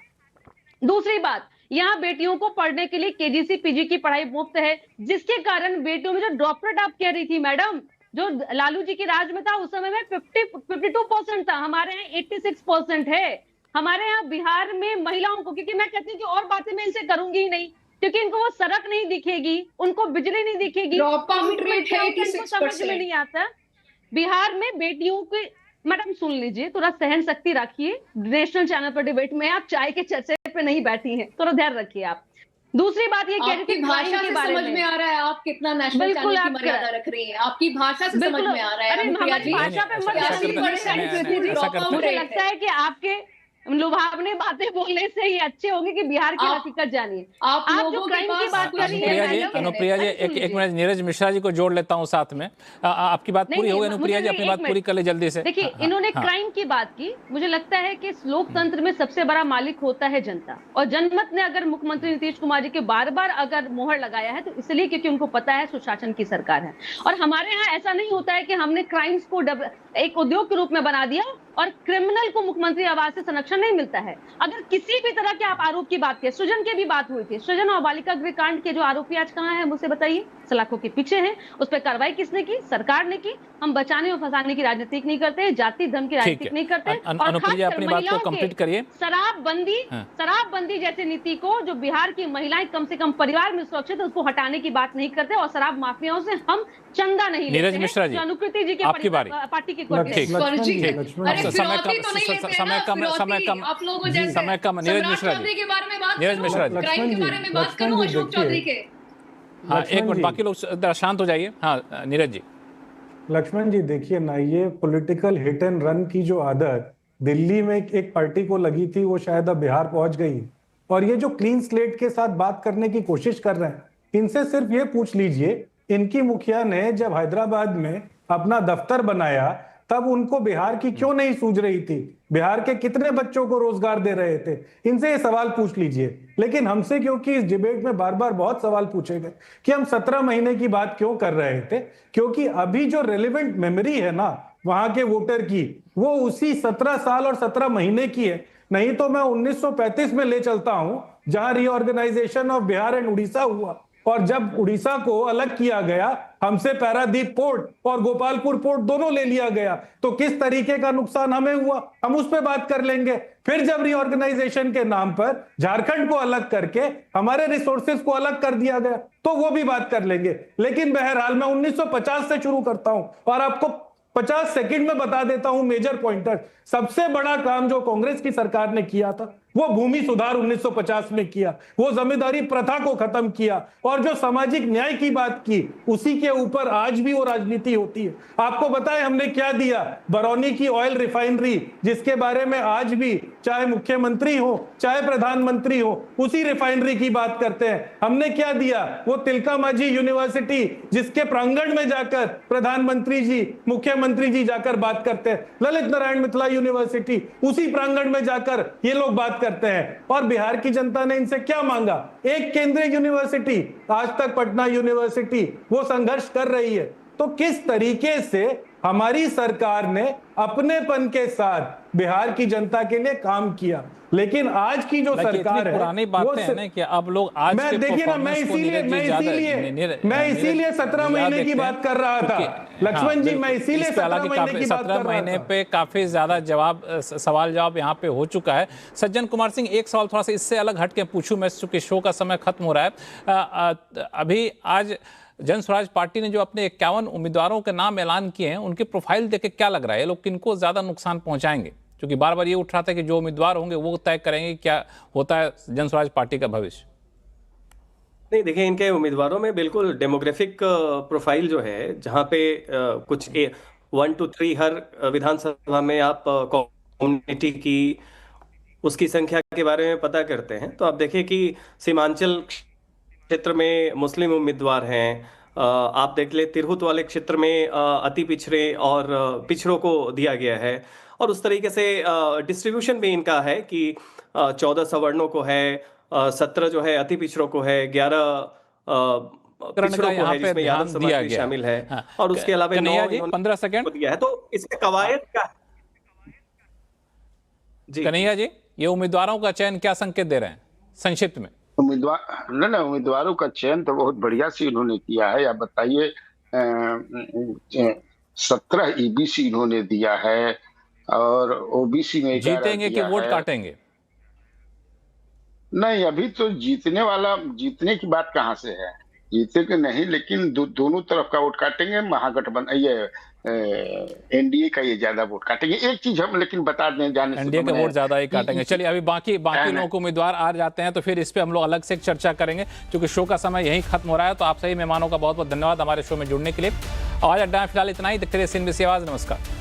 दूसरी बात, यहाँ बेटियों को पढ़ने के लिए केजीसी पीजी की पढ़ाई मुफ्त है, जिसके कारण बेटियों में जो ड्रॉप रेट आप कह रही थी मैडम, जो लालू जी के राज में था उस समय में 52% था, हमारे यहाँ 86% है। हमारे यहाँ बिहार में महिलाओं को, क्योंकि मैं कहती हूँ कि और बातें मैं इनसे करूंगी ही नहीं, क्योंकि इनको वो सड़क नहीं दिखेगी, उनको बिजली नहीं दिखेगी, रेट है इनको समझ में नहीं आता। बिहार में बेटियों की, मैडम सुन लीजिए, थोड़ा सहन शक्ति रखिए, नेशनल चैनल पर डिबेट में आप चाय के चर्चे पे नहीं बैठी हैं, थोड़ा ध्यान रखिए आप। दूसरी बात ये कह रही थी भाषा से समझ में आ रहा है आप कितना नेशनल चैनल की मर्यादा रख रही हैं, आपकी भाषा से समझ में आ रहा है। हमारी भाषा पे मत, मुझे लगता है कि आपके लुभावने बातें बोलने से ही अच्छे होंगे कि बिहार की हकीकत जानिए। आप जो क्राइम की बात कर रही हैं, अनुप्रिया जी, एक मिनट नीरज मिश्रा जी को जोड़ लेता हूं साथ में। आपकी बात पूरी हो गई अनुप्रिया जी, अपनी बात पूरी कर ले जल्दी से। देखिए, इन्होंने क्राइम की बात की, मुझे लगता है कि लोकतंत्र में सबसे बड़ा मालिक होता है जनता, और जनमत ने अगर मुख्यमंत्री नीतीश कुमार जी के बार बार अगर मोहर लगाया है तो इसलिए क्योंकि उनको पता है सुशासन की सरकार है। और हमारे यहाँ ऐसा नहीं होता है कि हमने क्राइम्स को एक उद्योग के रूप में बना दिया और क्रिमिनल को मुख्यमंत्री आवास से संरक्षण नहीं मिलता है। अगर किसी भी तरह के आप आरोप की बात करें, सृजन की भी बात हुई थी, सृजन और बालिका गृह कांड के जो आरोपी आज कहाँ हैं मुझे बताइए, सलाखों के पीछे हैं। उस पर कार्रवाई किसने की? सरकार ने की। हम बचाने और फंसाने की राजनीति नहीं करते, जाति धर्म की राजनीति नहीं करते। और अनुप्रिया अपनी बात को कंप्लीट करिए। शराबबंदी जैसी नीति को, जो बिहार की महिलाएं कम से कम परिवार में सुरक्षित है, उसको हटाने की बात नहीं करते, और शराब माफियाओं से हम चंदा नहीं लेते। नीरज मिश्रा जी, अनुकृति जी की आपकी बारी। पार्टी की समय कम। नीरज मिश्रा जी, नीरज मिश्रा जी, हाँ एक मिनट, बाकी लोग शांत हो जाइए। हाँ नीरज जी। लक्ष्मण जी देखिए ना, ये पॉलिटिकल हिट एंड रन की जो आदत दिल्ली में एक पार्टी को लगी थी, वो शायद अब बिहार पहुंच गई। और ये जो क्लीन स्लेट के साथ बात करने की कोशिश कर रहे हैं, इनसे सिर्फ ये पूछ लीजिए, इनकी मुखिया ने जब हैदराबाद में अपना दफ्तर बनाया तब उनको बिहार की क्यों नहीं सूझ रही थी? बिहार के कितने बच्चों को रोजगार दे रहे थे? इनसे ये सवाल पूछ लीजिए। लेकिन हमसे क्योंकि इस डिबेट में बार बार बहुत सवाल पूछे गए कि हम 17 महीने की बात क्यों कर रहे थे, क्योंकि अभी जो रेलेवेंट मेमोरी है ना वहां के वोटर की, वो उसी 17 साल और 17 महीने की है। नहीं तो मैं 1935 में ले चलता हूं, जहां reorganisation of Bihar and Orissa हुआ, और जब उड़ीसा को अलग किया गया, हमसे पारादीप पोर्ट और गोपालपुर पोर्ट दोनों ले लिया गया, तो किस तरीके का नुकसान हमें हुआ, हम उस पर बात कर लेंगे। फिर जब रीऑर्गेनाइजेशन के नाम पर झारखंड को अलग करके हमारे रिसोर्सेज को अलग कर दिया गया, तो वो भी बात कर लेंगे। लेकिन बहरहाल मैं 1950 से शुरू करता हूं और आपको 50 सेकंड में बता देता हूं मेजर पॉइंटर। सबसे बड़ा काम जो कांग्रेस की सरकार ने किया था वो भूमि सुधार 1950 में किया, वो जमींदारी प्रथा को खत्म किया, और जो सामाजिक न्याय की बात की उसी के ऊपर आज भी वो राजनीति होती है। आपको बताएं हमने क्या दिया? बरौनी की ऑयल रिफाइनरी, जिसके बारे में आज भी चाहे मुख्यमंत्री हो चाहे प्रधानमंत्री हो उसी रिफाइनरी की बात करते हैं। हमने क्या दिया? वो तिलका मांझी यूनिवर्सिटी, जिसके प्रांगण में जाकर प्रधानमंत्री जी मुख्यमंत्री जी जाकर बात करते हैं। ललित नारायण मिथिला यूनिवर्सिटी, उसी प्रांगण में जाकर ये लोग बात करते हैं। और बिहार की जनता ने इनसे क्या मांगा? एक केंद्रीय यूनिवर्सिटी, आज तक पटना यूनिवर्सिटी वो संघर्ष कर रही है। तो किस तरीके से हमारी सरकार ने अपनेपन के साथ बिहार की जनता के लिए काम किया। लेकिन आज की जो सरकार है, पुरानी बातें हैं ना कि अब लोग आज मैं देखिए ना, मैं इसीलिए 17 महीने की बात कर रहा था लक्ष्मण जी, मैं इसीलिए 17 महीने की बात कर रहा था। 17 महीने पे काफी ज्यादा सवाल जवाब यहाँ पे हो चुका है। सज्जन कुमार सिंह, एक सवाल थोड़ा सा इससे अलग हट के पूछूं मैं, चूंकि शो का समय खत्म हो रहा है। अभी आज जन स्वराज पार्टी ने जो अपने 51 उम्मीदवारों के नाम ऐलान किए हैं, उनके प्रोफाइल देख के क्या लग रहा है, ये लोग किनको ज्यादा नुकसान पहुंचाएंगे? क्योंकि बार बार ये उठ रहा था कि जो उम्मीदवार होंगे वो तय करेंगे क्या होता है जन स्वराज पार्टी का भविष्य। नहीं, देखिए, इनके उम्मीदवारों में बिल्कुल डेमोग्राफिक प्रोफाइल जो है, जहां पे कुछ 1 to 3 हर विधानसभा में आप कम्युनिटी की उसकी संख्या के बारे में पता करते हैं, तो आप देखिए कि सीमांचल क्षेत्र में मुस्लिम उम्मीदवार हैं। आप देख ले तिरहुत वाले क्षेत्र में अति पिछड़े और पिछड़ों को दिया गया है, और उस तरीके से डिस्ट्रीब्यूशन भी इनका है कि 14 सवर्णों को है, 17 जो है अति पिछड़ों को है, 11 पिछड़ों को है, जिसमें यादव समाज भी शामिल है। हाँ, और उसके अलावा 15 सेकंड दिया है। तो इसके कवायद का जी कन्हैया जी, ये उम्मीदवारों का चयन क्या संकेत दे रहे हैं? संक्षिप्त में। उम्मीदवारों का चयन तो बहुत बढ़िया से इन्होंने किया है। आप बताइए, 17 ईबीसी इन्होंने दिया है और ओबीसी में 11 जीतेंगे कि दिया वोट है। काटेंगे? नहीं, अभी तो जीतने की बात कहाँ से है, जीतेंगे नहीं, लेकिन दोनों तरफ का वोट काटेंगे। महागठबंधन ये एनडीए का ये ज्यादा वोट काटेंगे। एक चीज हम लेकिन बता दें जाने से एनडीए के वोट ज्यादा ही काटेंगे। चलिए अभी बाकी लोगों को उम्मीदवार आ जाते हैं तो फिर इस पे हम लोग अलग से चर्चा करेंगे, क्योंकि शो का समय यहीं खत्म हो रहा है। तो आप सही मेहमानों का बहुत बहुत धन्यवाद हमारे शो में जुड़ने के लिए। आवाज अड्डा में फिलहाल इतना ही। देखते रहिए CNBC आवाज। नमस्कार।